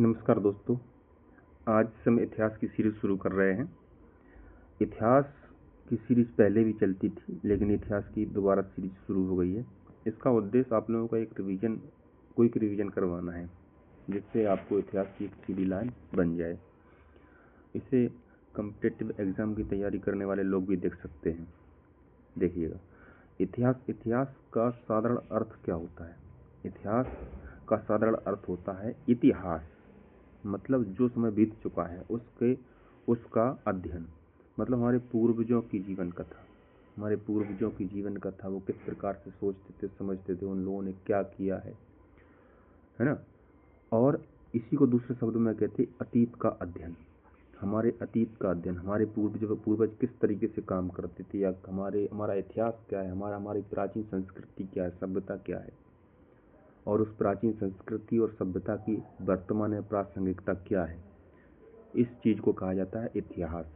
नमस्कार दोस्तों, आज से हम इतिहास की सीरीज़ शुरू कर रहे हैं। इतिहास की सीरीज़ पहले भी चलती थी, लेकिन इतिहास की दोबारा सीरीज़ शुरू हो गई है। इसका उद्देश्य आप लोगों का एक क्विक रिवीजन करवाना है, जिससे आपको इतिहास की एक सीधी लाइन बन जाए। इसे कॉम्पिटिटिव एग्ज़ाम की तैयारी करने वाले लोग भी देख सकते हैं। देखिएगा, इतिहास का साधारण अर्थ क्या होता है? इतिहास का साधारण अर्थ होता है इतिहास, मतलब जो समय बीत चुका है उसका अध्ययन। मतलब हमारे पूर्वजों की जीवन कथा, वो किस प्रकार से सोचते थे, समझते थे, उन लोगों ने क्या किया है ना। और इसी को दूसरे शब्दों में कहते अतीत का अध्ययन। हमारे अतीत का अध्ययन, हमारे पूर्वज किस तरीके से काम करते थे, या हमारा इतिहास क्या है, हमारी प्राचीन संस्कृति क्या है, सभ्यता क्या है, और उस प्राचीन संस्कृति और सभ्यता की वर्तमान में प्रासंगिकता क्या है, इस चीज़ को कहा जाता है इतिहास।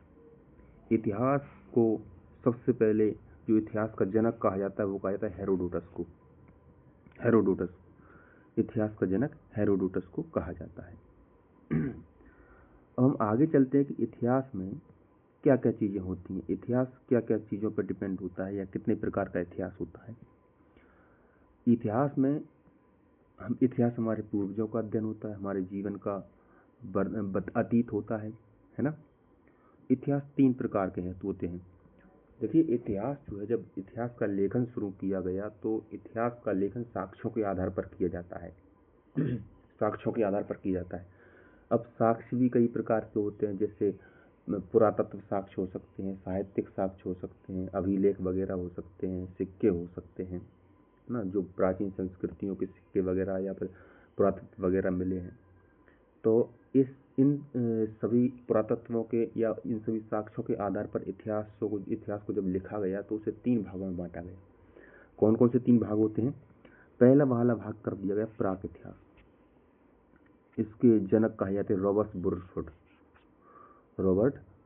इतिहास को सबसे पहले जो इतिहास का जनक कहा जाता है वो कहा जाता है हेरोडोटस को। इतिहास का जनक हेरोडोटस को कहा जाता है। अब हम आगे चलते हैं कि इतिहास में क्या क्या चीज़ें होती हैं, इतिहास क्या क्या चीज़ों पर डिपेंड होता है, या कितने प्रकार का इतिहास होता है। इतिहास हमारे पूर्वजों का अध्ययन होता है, हमारे जीवन का अतीत होता है ना। इतिहास 3 प्रकार के होते हैं। देखिए, इतिहास जो है, जब इतिहास का लेखन शुरू किया गया तो इतिहास का लेखन साक्ष्यों के आधार पर किया जाता है। साक्ष्यों के आधार पर किया जाता है। अब साक्ष्य भी कई प्रकार के होते हैं, जैसे पुरातत्व साक्ष्य हो सकते हैं, साहित्यिक साक्ष्य हो सकते हैं, अभिलेख वगैरह हो सकते हैं, सिक्के हो सकते हैं ना, जो प्राचीन संस्कृतियों के सिक्के वगैरह या फिर पुरातत्व वगैरह मिले हैं। तो इन सभी पुरातत्वों के या इन सभी साक्ष्यों के आधार पर इतिहास को जब लिखा गया तो उसे 3 भागों में बांटा गया। कौन कौन से 3 भाग होते हैं? पहला वाला भाग कर दिया गया प्राक इतिहास। इसके जनक कहे जाते रॉबर्ट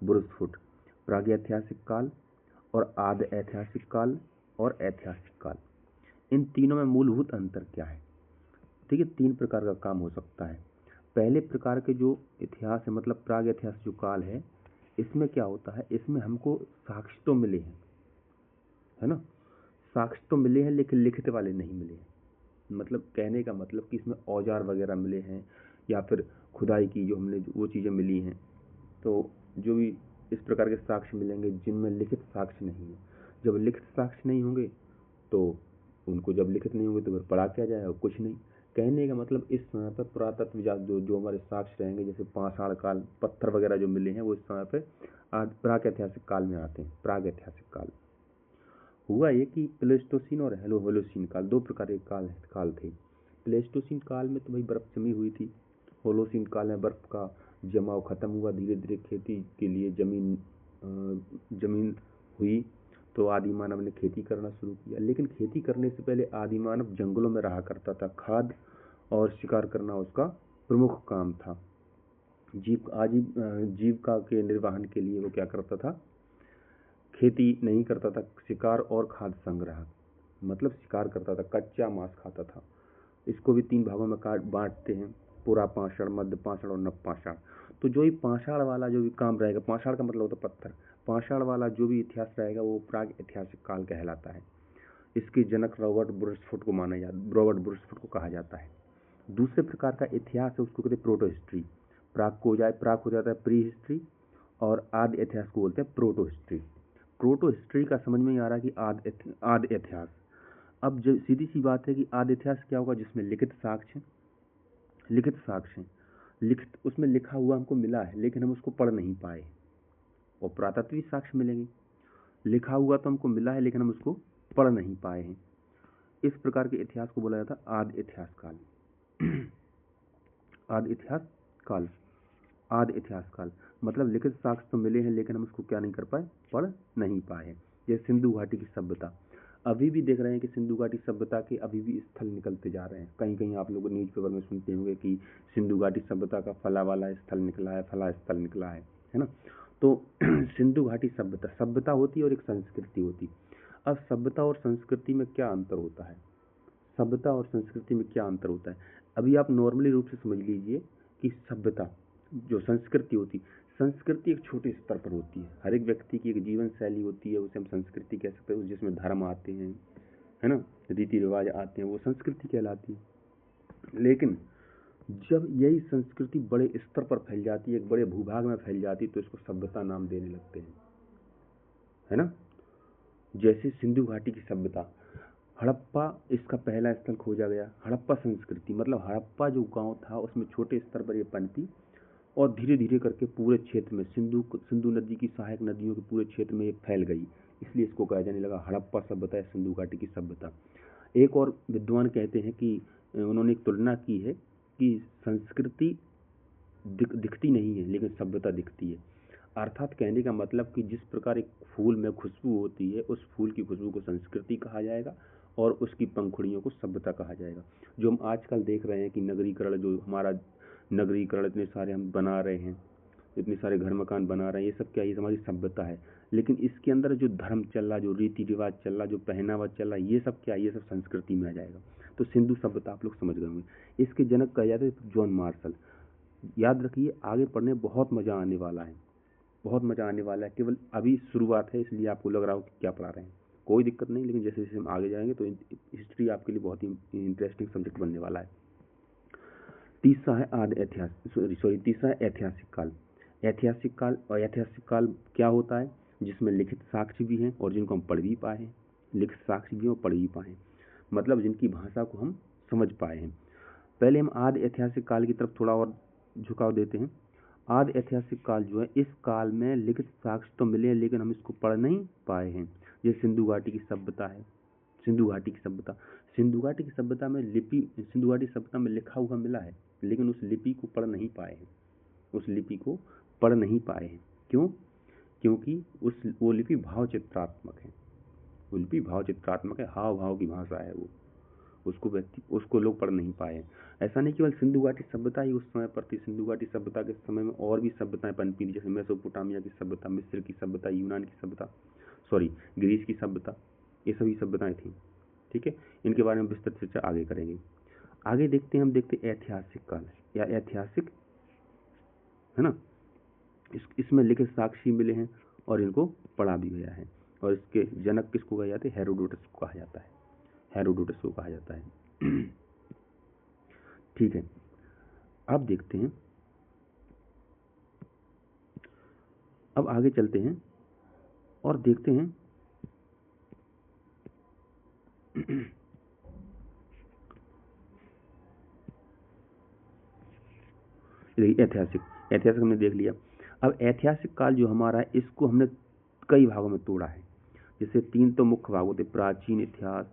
बुरुसफुट। प्रागैतिहासिक काल और आदि ऐतिहासिक काल और ऐतिहासिक काल, इन तीनों में मूलभूत अंतर क्या है? ठीक है, 3 प्रकार का काम हो सकता है। पहले प्रकार के जो इतिहास है, मतलब प्राग इतिहास जो काल है, इसमें क्या होता है, इसमें हमको साक्ष्य तो मिले हैं, है ना, साक्ष्य तो मिले हैं, लेकिन लिखित वाले नहीं मिले हैं। मतलब कहने का मतलब कि इसमें औजार वगैरह मिले हैं, या फिर खुदाई की जो हमने वो चीज़ें मिली हैं। तो जो भी इस प्रकार के साक्ष्य मिलेंगे जिनमें लिखित साक्ष्य नहीं है। जब लिखित साक्ष्य नहीं होंगे तो जब लिखित नहीं होंगे तो फिर पढ़ा क्या जाए, और कुछ नहीं। कहने का मतलब इस समय पर पुरातत्व जो हमारे साक्ष्य रहेंगे, जैसे पाषाण काल, पत्थर वगैरह जो मिले हैं, वो इस समय पर प्राग ऐतिहासिक काल में आते हैं। प्राग ऐतिहासिक काल हुआ ये कि प्लेस्टोसीन और होलोसीन काल, 2 प्रकार के काल थे। प्लेस्टोसीन काल में तो भाई बर्फ जमी हुई थी। होलोसीन काल में बर्फ का जमाव खत्म हुआ, धीरे धीरे खेती के लिए जमीन हुई, तो आदि मानव ने खेती करना शुरू किया। लेकिन खेती करने से पहले आदि मानव जंगलों में रहा करता था। खाद और शिकार करना उसका प्रमुख काम था। जीविका के निर्वहन के लिए वो क्या करता था, खेती नहीं करता था, शिकार और खाद्य संग्रह, मतलब शिकार करता था, कच्चा मांस खाता था। इसको भी 3 भागों में बांटते हैं, पूरा पाषाण, मध्य पाषाण और नव पाषाण। तो जो भी पाषाण वाला जो भी काम रहेगा, पाषाण का मतलब होता है पत्थर, पाषाण वाला जो भी इतिहास रहेगा वो प्राग ऐतिहासिक काल कहलाता है। इसके जनक रॉबर्ट बुरुसफुट को कहा जाता है। दूसरे प्रकार का इतिहास है, उसको कहते हैं प्रोटो हिस्ट्री। प्राग हो जाता है प्री हिस्ट्री, और आदि इतिहास को बोलते हैं प्रोटो हिस्ट्री। प्रोटो हिस्ट्री का समझ में ही आ रहा है कि आदि इतिहास। अब जो सीधी सी बात है कि आदि इतिहास क्या होगा, जिसमें लिखित साक्ष्य उसमें लिखा हुआ हमको मिला है, लेकिन हम उसको पढ़ नहीं पाए। और पुरातत्वीय साक्ष्य मिलेंगे, लिखा हुआ तो हमको मिला है, लेकिन हम उसको पढ़ नहीं पाए हैं। इस प्रकार के इतिहास को बोला जाता है आदि इतिहास काल। आदि इतिहास काल मतलब लिखित साक्ष्य तो मिले हैं, लेकिन हम उसको क्या नहीं कर पाए, पढ़ नहीं पाए हैं। जैसे सिंधु घाटी की सभ्यता, अभी भी देख रहे हैं कि सिंधु घाटी सभ्यता के अभी भी स्थल निकलते जा रहे हैं। कहीं कहीं आप लोग न्यूज़पेपर में सुनते होंगे कि सिंधु घाटी सभ्यता का फला वाला स्थल निकला है, फला स्थल निकला है ना। तो सिंधु घाटी सभ्यता होती है और एक संस्कृति होती। अब सभ्यता और संस्कृति में क्या अंतर होता है? अभी आप नॉर्मली रूप से समझ लीजिए कि सभ्यता जो संस्कृति होती, संस्कृति एक छोटे स्तर पर होती है, हर एक व्यक्ति की एक जीवन शैली होती है, उसे हम संस्कृति कह सकते हैं, जिसमें धर्म आते हैं, है ना, रीति रिवाज आते हैं, वो संस्कृति कहलाती है। लेकिन जब यही संस्कृति बड़े स्तर पर फैल जाती है, एक बड़े भूभाग में फैल जाती है, तो इसको सभ्यता नाम देने लगते हैं, है ना। जैसे सिंधु घाटी की सभ्यता, हड़प्पा इसका पहला स्थल खोजा गया। हड़प्पा संस्कृति मतलब हड़प्पा जो गांव था उसमें छोटे स्तर पर ये पनपी और धीरे धीरे करके पूरे क्षेत्र में सिंधु नदी की सहायक नदियों के पूरे क्षेत्र में ये फैल गई, इसलिए इसको कहा जाने लगा हड़प्पा सभ्यता या सिंधु घाटी की सभ्यता। एक और विद्वान कहते हैं कि उन्होंने एक तुलना की है कि संस्कृति दिखती नहीं है लेकिन सभ्यता दिखती है। अर्थात कहने का मतलब कि जिस प्रकार एक फूल में खुशबू होती है, उस फूल की खुशबू को संस्कृति कहा जाएगा और उसकी पंखुड़ियों को सभ्यता कहा जाएगा। जो हम आजकल देख रहे हैं कि नगरीकरण, जो हमारा नगरीकरण इतने सारे हम बना रहे हैं, इतने सारे घर मकान बना रहे हैं, ये सब क्या, ये हमारी सभ्यता है। लेकिन इसके अंदर जो धर्म चल रहा, जो रीति रिवाज चल रहा, जो पहनावा चल रहा, ये सब क्या, ये सब संस्कृति में आ जाएगा। तो सिंधु सभ्यता आप लोग समझ गए होंगे। इसके जनक कहे जाते हैं जॉन मार्शल। याद रखिए, आगे पढ़ने बहुत मजा आने वाला है, बहुत मजा आने वाला है। केवल अभी शुरुआत है, इसलिए आपको लग रहा हो कि क्या पढ़ा रहे हैं, कोई दिक्कत नहीं, लेकिन जैसे जैसे हम आगे जाएंगे तो हिस्ट्री आपके लिए बहुत ही इंटरेस्टिंग सब्जेक्ट बनने वाला है। तीसरा है ऐतिहासिक काल। ऐतिहासिक काल और ऐतिहासिक काल क्या होता है, जिसमें लिखित साक्ष्य भी हैं और जिनको हम पढ़ भी पाए हैं, लिखित साक्ष्य भी और पढ़ भी पाए हैं, मतलब जिनकी भाषा को हम समझ पाए हैं। पहले हम आदि ऐतिहासिक काल की तरफ थोड़ा और झुकाव देते हैं। आदि ऐतिहासिक काल जो है, इस काल में लिखित साक्ष्य तो मिले हैं लेकिन हम इसको पढ़ नहीं पाए हैं। जैसे सिंधु घाटी की सभ्यता है, सिंधु घाटी की सभ्यता, सिंधु घाटी की सभ्यता में लिपि, सिंधु घाटी सभ्यता में लिखा हुआ मिला है लेकिन उस लिपि को पढ़ नहीं पाए हैं, उस लिपि को पढ़ नहीं पाए हैं। क्यों? क्योंकि वो लिपि भाव चित्रात्मक है, वो लिपि भाव चित्रात्मक है, हाव भाव की भाषा है वो, उसको लोग पढ़ नहीं पाए। ऐसा नहीं केवल सिंधु घाटी सभ्यता ही उस समय पर थी, सिंधु घाटी सभ्यता के समय में और भी सभ्यताएं पनपी, जैसे मेसोपोटामिया की सभ्यता, मिस्र की सभ्यता, यूनान की सभ्यता, ग्रीस की सभ्यता, ये सभी सभ्यताएं थी। ठीक है, इनके बारे में विस्तृत चर्चा आगे करेंगे। आगे देखते हैं, हम देखते हैं ऐतिहासिक काल या ऐतिहासिक, है ना। इसमें लिखित साक्ष्य मिले हैं और इनको पढ़ा भी गया है, और इसके जनक किसको कहा जाता है, हेरोडोटस को कहा जाता है, हेरोडोटस को कहा जाता है। ठीक है, अब देखते हैं, अब आगे चलते हैं और देखते हैं ऐतिहासिक हमने देख लिया। अब ऐतिहासिक काल जो हमारा है, इसको हमने कई भागों में तोड़ा है। जैसे 3 तो मुख्य भाग होते, प्राचीन इतिहास,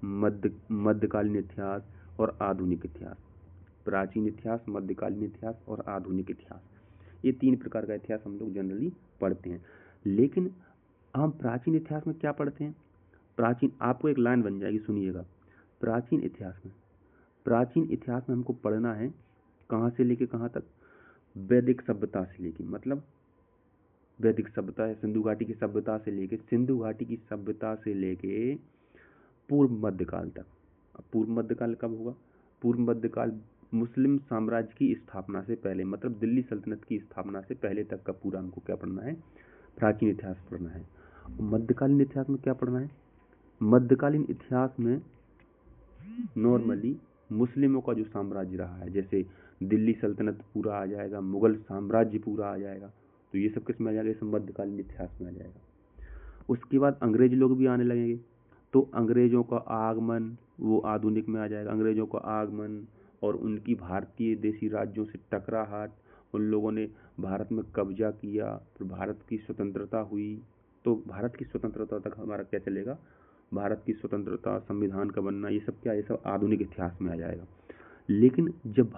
मध्यकालीन इतिहास और आधुनिक इतिहास। प्राचीन इतिहास, मध्यकालीन इतिहास और आधुनिक इतिहास, ये 3 प्रकार का इतिहास हम लोग जनरली पढ़ते हैं। लेकिन हम प्राचीन इतिहास में क्या पढ़ते हैं, प्राचीन, आपको एक लाइन बन जाएगी, सुनिएगा। प्राचीन इतिहास में हमको पढ़ना है कहाँ से लेके कहाँ तक, वैदिक सभ्यता से लेके, मतलब वैदिक सभ्यता है, सिंधु घाटी की सभ्यता से लेके पूर्व मध्यकाल तक। अब पूर्व मध्यकाल कब होगा, पूर्व मध्यकाल मुस्लिम साम्राज्य की स्थापना से पहले, मतलब दिल्ली सल्तनत की स्थापना से पहले तक का पूरा हमको क्या पढ़ना है, प्राचीन इतिहास पढ़ना है। मध्यकालीन इतिहास में क्या पढ़ना है, मध्यकालीन इतिहास में नॉर्मली मुस्लिमों का जो साम्राज्य रहा है, जैसे दिल्ली सल्तनत पूरा आ जाएगा, मुगल साम्राज्य पूरा आ जाएगा, तो ये सब किस में आ जाएगा, ये सब मध्यकालीन इतिहास में आ जाएगा। उसके बाद अंग्रेज लोग भी आने लगेंगे, तो अंग्रेजों का आगमन वो आधुनिक में आ जाएगा। अंग्रेजों का आगमन और उनकी भारतीय देशी राज्यों से टकराहट, उन लोगों ने भारत में कब्जा किया, फिर भारत की स्वतंत्रता हुई, तो भारत की स्वतंत्रता तक हमारा क्या चलेगा, भारत की स्वतंत्रता, संविधान का बनना, ये सब क्या, ये सब आधुनिक इतिहास में आ जाएगा। लेकिन जब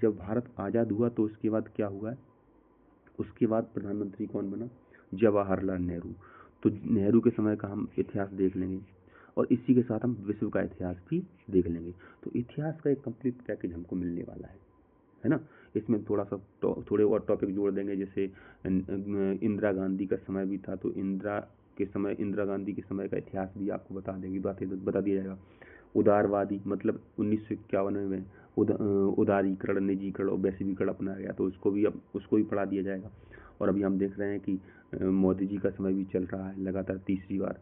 भारत आज़ाद हुआ तो उसके बाद क्या हुआ है, उसके बाद प्रधानमंत्री कौन बना, जवाहरलाल नेहरू। तो नेहरू के समय का हम इतिहास देख लेंगे और इसी के साथ हम विश्व का इतिहास भी देख लेंगे। तो इतिहास का एक कंप्लीट पैकेज हमको मिलने वाला है ना। इसमें थोड़े और टॉपिक जोड़ देंगे, जैसे इंदिरा गांधी का समय भी था, तो इंदिरा गांधी के समय का इतिहास भी आपको बता दिया जाएगा। उदारवादी मतलब 1951 में उदारीकरण, निजीकरण और वैश्वीकरण अपनाया गया, तो उसको भी पढ़ा दिया जाएगा। और अभी हम देख रहे हैं कि मोदी जी का समय भी चल रहा है, लगातार तीसरी बार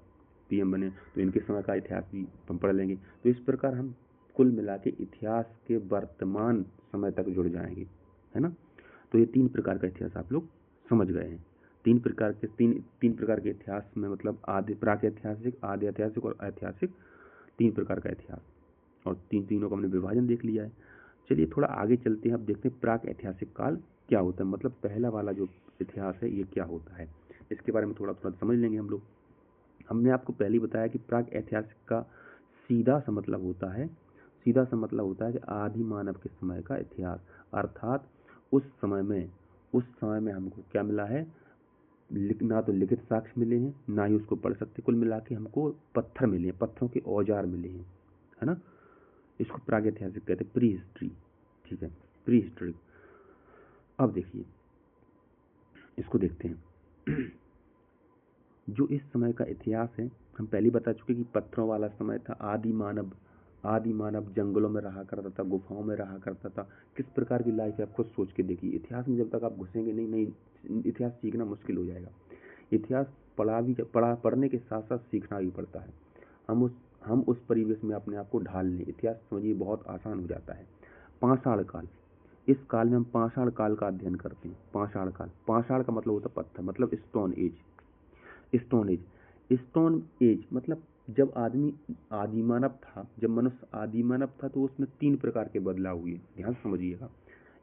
पीएम बने, तो इनके समय का इतिहास भी हम पढ़ लेंगे। तो इस प्रकार हम कुल मिला के इतिहास के वर्तमान समय तक जुड़ जाएंगे, है ना। तो ये 3 प्रकार का इतिहास आप लोग समझ गए हैं। 3 प्रकार के इतिहास में मतलब आदि प्रागैतिहासिक, आदि ऐतिहासिक और ऐतिहासिक, 3 प्रकार का इतिहास, और तीनों का हमने विभाजन देख लिया है। चलिए थोड़ा आगे चलते हैं, अब देखते हैं प्राक ऐतिहासिक काल क्या होता है, मतलब पहला वाला जो इतिहास है ये क्या होता है, इसके बारे में थोड़ा समझ लेंगे हम लोग। हमने आपको पहले ही बताया कि प्राक ऐतिहासिक का सीधा सा मतलब होता है कि आदि मानव के समय का इतिहास, अर्थात उस समय में हमको क्या मिला है, ना तो लिखित साक्ष्य मिले हैं, ना ही उसको पढ़ सकते, कुल मिला के हमको पत्थर मिले हैं, पत्थरों के औजार मिले हैं, है ना। इसको प्रागैतिहासिक कहते हैं, प्री हिस्ट्री, ठीक है, प्री हिस्ट्री। अब देखिए इसको देखते हैं। जो इस समय का इतिहास है, हम पहले बता चुके कि पत्थरों वाला समय था। आदि मानव जंगलों में रहा करता था, गुफाओं में रहा करता था। किस प्रकार की लाइफ है आप खुद सोच के देखिए। इतिहास में जब तक आप घुसेंगे नहीं, इतिहास सीखना मुश्किल हो जाएगा। इतिहास पढ़ने के साथ साथ सीखना भी पड़ता है। हम उस परिवेश में अपने आप को ढाल लें, इतिहास समझिए बहुत आसान हो जाता है। पाषाण काल, इस काल में हम पाषाण काल का अध्ययन करते हैं। पाषाण का मतलब होता है पत्थर, मतलब स्टोन एज मतलब जब मनुष्य आदि मानव था, तो उसमें 3 प्रकार के बदलाव हुए, ध्यान से समझिएगा।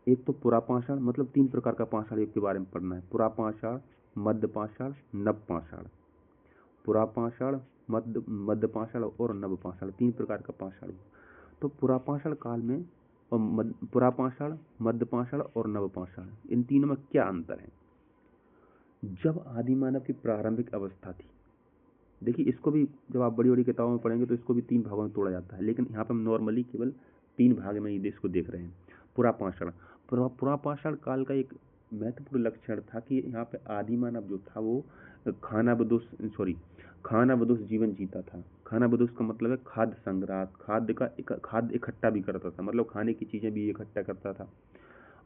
एक तो पुरापाषाण, मतलब 3 प्रकार का पाषाण युग के बारे में पढ़ना है। पुरापाषाण, मध्य पाषाण, नव पाषाण। पुरापाषाण, मध्य पाषाण और नव पाषाण, 3 प्रकार का पाषाण। तो पुरापाषाण काल में पुरापाषाण, मध्य पाषाण और नव पाषाण, इन तीनों में क्या अंतर है। जब आदि मानव की प्रारंभिक अवस्था थी, देखिए इसको भी जब आप बड़ी बड़ी किताबों में पढ़ेंगे तो इसको भी 3 भागों में तोड़ा जाता है, लेकिन यहाँ पर हम नॉर्मली केवल 3 भाग में ही इसको देख रहे हैं। पुरापाषाण काल का एक महत्वपूर्ण लक्षण था कि यहाँ पे आदि मानव जो था वो खानाबदोश जीवन जीता था। खानाबदोश का मतलब है खाद्य संग्रह, खाद्य इकट्ठा भी करता था, मतलब खाने की चीजें भी इकट्ठा करता था,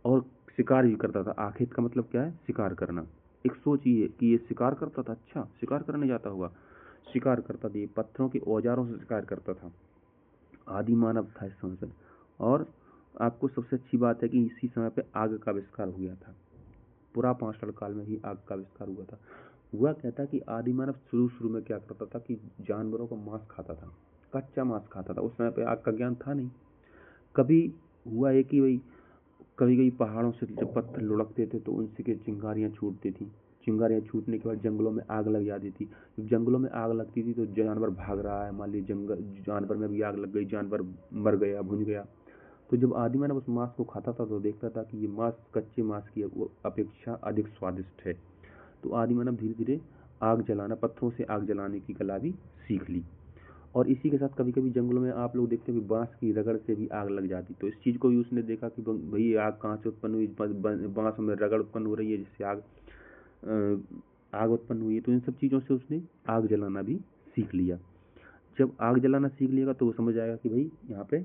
और शिकार भी करता था। आखिर का मतलब क्या है, शिकार करना। एक सोचिए कि ये शिकार करता था, अच्छा शिकार करने जाता हुआ, शिकार करता था, पत्थरों के औजारों से शिकार करता था। आदि मानव था इस समय पे। और आपको सबसे अच्छी बात है कि इसी समय पे आग का आविष्कार हुआ था। पुरापाषाण काल में ही आग का आविष्कार हुआ था। हुआ क्या था कि आदि मानव शुरू में क्या करता था कि जानवरों का मांस खाता था, कच्चा मांस खाता था। उस समय पे आग का ज्ञान था नहीं। कभी हुआ है कि भाई कभी पहाड़ों से जब पत्थर लुढ़कते थे तो उनसे के चिंगारियां छूटती थी। चिंगारियां छूटने के बाद जंगलों में आग लग जाती थी। जब जंगलों में आग लगती थी तो जानवर भाग रहा है, मान लीजिए जानवर में भी आग लग गई, जानवर मर गया, भुन गया। तो जब आदि मानव उस मांस को खाता था तो देखता था कि ये मांस कच्चे मांस की अपेक्षा अधिक स्वादिष्ट है। तो आदि मानव धीरे धीरे पत्थरों से आग जलाने की कला भी सीख ली। और इसी के साथ कभी कभी जंगलों में आप लोग देखते हैं कि बांस की रगड़ से भी आग लग जाती। तो इस चीज को भी उसने देखा कि भाई आग कहाँ से उत्पन्न हुई, बांस में रगड़ उत्पन्न हो रही है जिससे आग उत्पन्न हुई है। तो इन सब चीजों से उसने आग जलाना भी सीख लिया। जब आग जलाना सीख लिएगा तो वो समझ आएगा कि भाई यहाँ पे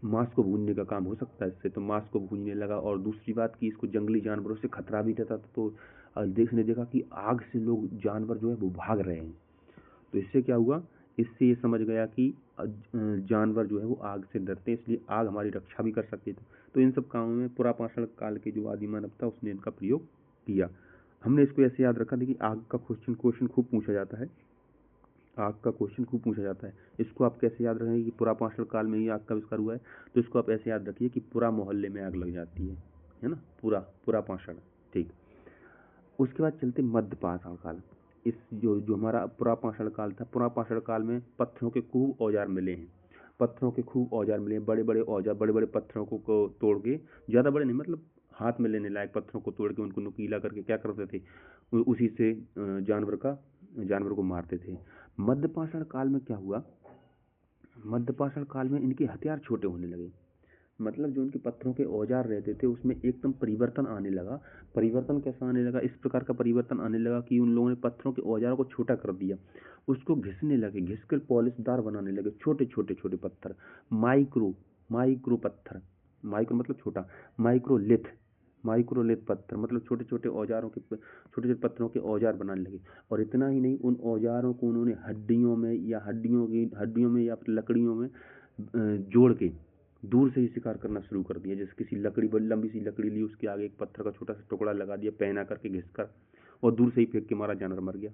मांस को भूनने का काम हो सकता है इससे, तो मांस को भूनने लगा। और दूसरी बात कि इसको जंगली जानवरों से खतरा भी रहता था, तो देखा कि आग से लोग जानवर जो है वो भाग रहे हैं। तो इससे क्या हुआ, इससे ये समझ गया कि जानवर जो है वो आग से डरते हैं, इसलिए आग हमारी रक्षा भी कर सकती है। तो इन सब कामों में पुरापाषाण काल के जो आदि मानव था उसने इनका प्रयोग किया। हमने इसको ऐसे याद रखा। देखिए आग का क्वेश्चन खूब पूछा जाता है। इसको आप कैसे याद रखेंगे कि पुरापाषाण काल में ही आग का आविष्कार हुआ है। तो इसको आप ऐसे याद रखिए कि पूरा मोहल्ले में आग लग जाती है ना, पुरापाषाण, ठीक। उसके बाद चलते मध्य पाषाण काल। इस जो हमारा पुरापाषाण काल था, पुरापाषाण काल में पत्थरों के खूब औजार मिले हैं। बड़े बड़े औजार, बड़े बड़े पत्थरों को तोड़ के, ज्यादा बड़े नहीं मतलब हाथ में लेने लायक पत्थरों को तोड़ के उनको नुकीला करके क्या करते थे, उसी से जानवर को मारते थे। मध्य पाषाण काल में क्या हुआ, मध्य पाषाण काल में इनके हथियार छोटे होने लगे। मतलब जो उनके पत्थरों के औजार रहते थे उसमें एकदम परिवर्तन आने लगा। परिवर्तन कैसा आने लगा? इस प्रकार का परिवर्तन आने लगा कि उन लोगों ने पत्थरों के औजारों को छोटा कर दिया, उसको घिसने लगे, घिस कर पॉलिशदार बनाने लगे, छोटे छोटे छोटे पत्थर, माइक्रो माइक्रो पत्थर, माइक्रो मतलब छोटा, माइक्रोलिथ, माइक्रोलिथ पत्थर मतलब छोटे छोटे औजारों के छोटे छोटे पत्थरों के औजार बनाने लगे। और इतना ही नहीं, उन औजारों को उन्होंने हड्डियों में या हड्डियों में या फिर लकड़ियों में जोड़ के दूर से ही शिकार करना शुरू कर दिया। जैसे किसी लकड़ी, बड़ी लंबी सी लकड़ी ली, उसके आगे एक पत्थर का छोटा सा टुकड़ा लगा दिया, पहना करके घिस कर, और दूर से ही फेंक के मारा, जानवर मर गया।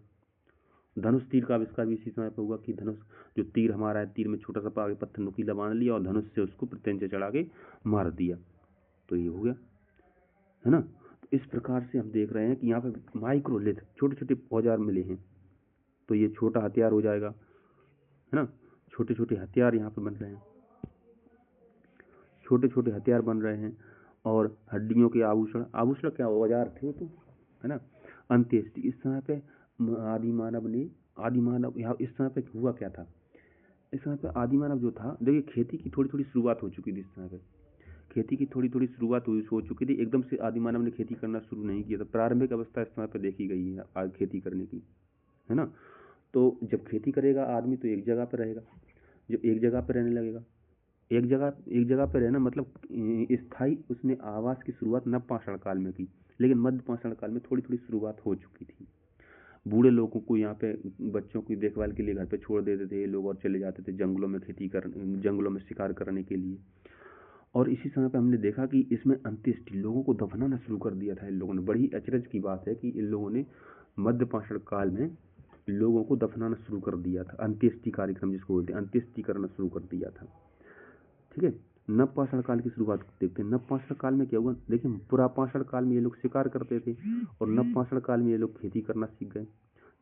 धनुष तीर का आविष्कार भी इसी समय पर हुआ कि धनुष जो तीर हमारा है, तीर में छोटा सा आगे पत्थर नुकीला बांध लिया और धनुष से उसको प्रत्यंचा चढ़ा के मार दिया, तो ये हो गया, है ना। तो इस प्रकार से हम देख रहे हैं कि यहाँ पे माइक्रोलिथ छोटे छोटे औजार मिले हैं, तो ये छोटा हथियार हो जाएगा, है ना। छोटे छोटे हथियार यहाँ पे बन रहे हैं, छोटे छोटे हथियार बन रहे हैं। और हड्डियों के आभूषण, आभूषण क्या औजार थे वो तो, है ना। अंत्येष्टि, इस समय पे आदि मानव यहाँ इस समय पे हुआ क्या था? इस समय पे आदि मानव जो था, देखिए खेती की थोड़ी थोड़ी शुरुआत हो चुकी थी इस समय पे, खेती की थोड़ी थोड़ी शुरुआत हो चुकी थी। एकदम से आदि मानव ने खेती करना शुरू नहीं किया था, प्रारंभिक अवस्था इस समय पे देखी गई है आज खेती करने की, है ना। तो जब खेती करेगा आदमी तो एक जगह पर रहेगा, जब एक जगह पर रहने लगेगा, एक जगह पर रहना मतलब स्थायी, उसने आवास की शुरुआत नवपाषाण काल में की, लेकिन मध्य पाषाण काल में थोड़ी थोड़ी शुरुआत हो चुकी थी। बूढ़े लोगों को यहाँ पे बच्चों की देखभाल के लिए घर पे छोड़ देते थे ये लोग और चले जाते थे जंगलों में जंगलों में शिकार करने के लिए। और इसी समय पे हमने देखा कि इसमें अंत्येष्टि, लोगों को दफनाना शुरू कर दिया था इन लोगों ने। बड़ी अचरज की बात है कि इन लोगों ने मध्य पाषाण काल में लोगों को दफनाना शुरू कर दिया था, अंत्येष्टि कार्यक्रम जिसको बोलते हैं, अंत्येष्टि करना शुरू कर दिया था, ठीक है। नवपाषाण काल की शुरुआत देखते हैं। नवपाषाण काल में क्या हुआ? देखिए, पुरापाषाण काल में ये लोग शिकार करते थे और नवपाषाण काल में ये लोग खेती करना सीख गए।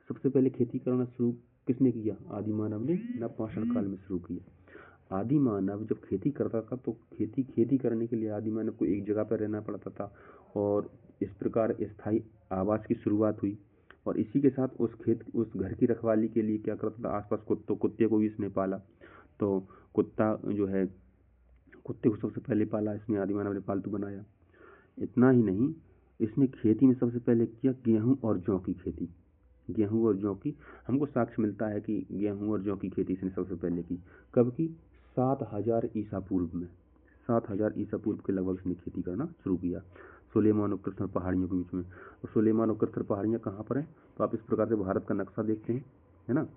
सबसे पहले खेती करना शुरू किसने किया? आदि मानव ने नवपाषाण काल में शुरू किया। आदि मानव जब खेती करता था तो खेती करने के लिए आदि मानव को एक जगह पर रहना पड़ता था, और इस प्रकार स्थायी आवास की शुरुआत हुई। और इसी के साथ उस घर की रखवाली के लिए क्या करता था, आसपास कुत्ते को भी इसने पाला। तो कुत्ता जो है, कुत्ते को सबसे पहले पाला इसने, आदि मानव ने पालतू बनाया। इतना ही नहीं, इसने खेती में सबसे पहले किया गेहूं और जौ की खेती। गेहूं और जौ की हमको साक्ष्य मिलता है कि गेहूं और जौ की खेती इसने सबसे पहले की। कब की? 7000 ईसा पूर्व में, 7000 ईसा पूर्व के लगभग इसने खेती करना शुरू किया, सुलेमान और कृष्ण पहाड़ियों के बीच में। और सुलेमान और कृष्ण पहाड़ियाँ कहाँ पर हैं? तो आप इस प्रकार से भारत का नक्शा देखते हैं, है ना।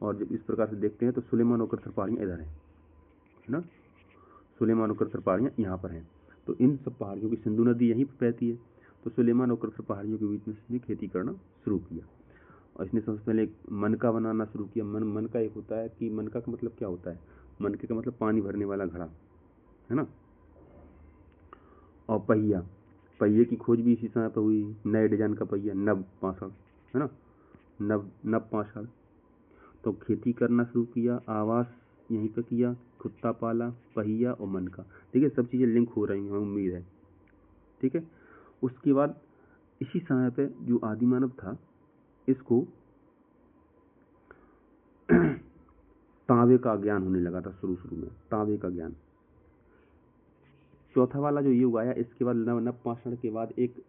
और जब इस प्रकार से देखते हैं तो सुलेमान और कृष्ण पहाड़ियाँ इधर हैं, है ना। सुलेमान और कृष्ण पहाड़ियाँ यहाँ पर हैं। तो इन सब पहाड़ियों की सिंधु नदी यहीं पर बहती है। तो सुलेमान और कृष्ण पहाड़ियों के बीच में इसने खेती करना शुरू किया। और इसने सबसे पहले एक मनका बनाना शुरू किया। मनका एक होता है कि मनका का मतलब क्या होता है? मनके का मतलब पानी भरने वाला घड़ा, है ना। और पहिए की खोज भी इसी समय पर हुई। नए डिजाइन का पहिया, नवपाषाण, है ना, नवपाषाण। तो खेती करना शुरू किया, आवास यहीं पे किया, कुत्ता पाला, पहिया और मनका। ठीक है, सब चीज़ें लिंक हो रही हैं, उम्मीद है, ठीक है। उसके बाद इसी समय पे जो आदि मानव था, इसको तांबे का ज्ञान होने लगा था शुरू में, तांबे का ज्ञान। चौथा वाला जो युग आया, इसके बाद नवपाषाण के बाद एक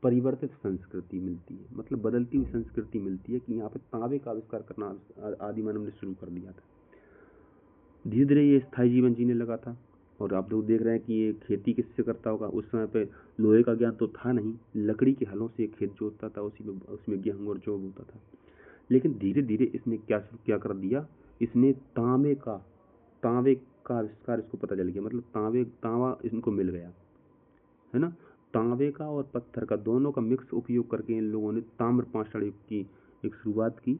परिवर्तित संस्कृति मिलती है, मतलब बदलती हुई संस्कृति मिलती है कि यहाँ पे तांबे का आविष्कार करना आदि मानव ने शुरू कर दिया था। धीरे धीरे ये स्थायी जीवन जीने लगा था। और आप लोग देख रहे हैं कि ये खेती किससे करता होगा। उस समय पे लोहे का ज्ञान तो था नहीं, लकड़ी के हलों से खेत जोतता था, उसी में उसमें गेहूं और जौ बोता था। लेकिन धीरे धीरे इसने क्या कर दिया, इसने तांबे का आविष्कार इसको पता चल गया, मतलब तांबा इनको मिल गया, है ना। तांबे का और पत्थर का दोनों का मिक्स उपयोग करके इन लोगों ने ताम्रपाषाण युग की एक शुरुआत की।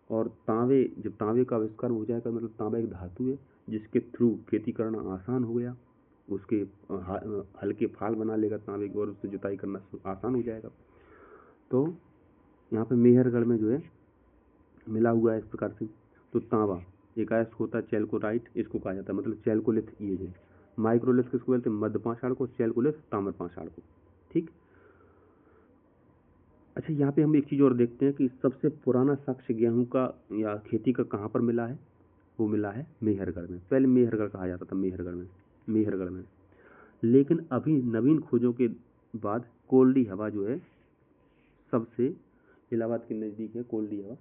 और जब तांबे का आविष्कार हो जाएगा, मतलब तांबा एक धातु है जिसके थ्रू खेती करना आसान हो गया। उसके हल्के फाल बना लेगा तांबे की और उससे जुताई करना आसान हो जाएगा। तो यहाँ पे मेहरगढ़ में जो है मिला हुआ है इस प्रकार से। तो तांबा एक अयस्क होता है, चैल्कोराइट इसको कहा जाता है, मतलब चैल्कोलिथ ये है। माइक्रोलिथ किसको बोलते हैं? मध्यपाषाण को, चैल्कोलिथ ताम्रपाषाण को, ठीक। अच्छा, यहाँ पे हम एक चीज़ और देखते हैं कि सबसे पुराना साक्ष्य गेहूं का या खेती का कहाँ पर मिला है? वो मिला है मेहरगढ़ में। पहले मेहरगढ़ कहा जाता था, मेहरगढ़ में, मेहरगढ़ में। लेकिन अभी नवीन खोजों के बाद कोल्डी हवा जो है सबसे, इलाहाबाद के नज़दीक है कोल्डी हवा,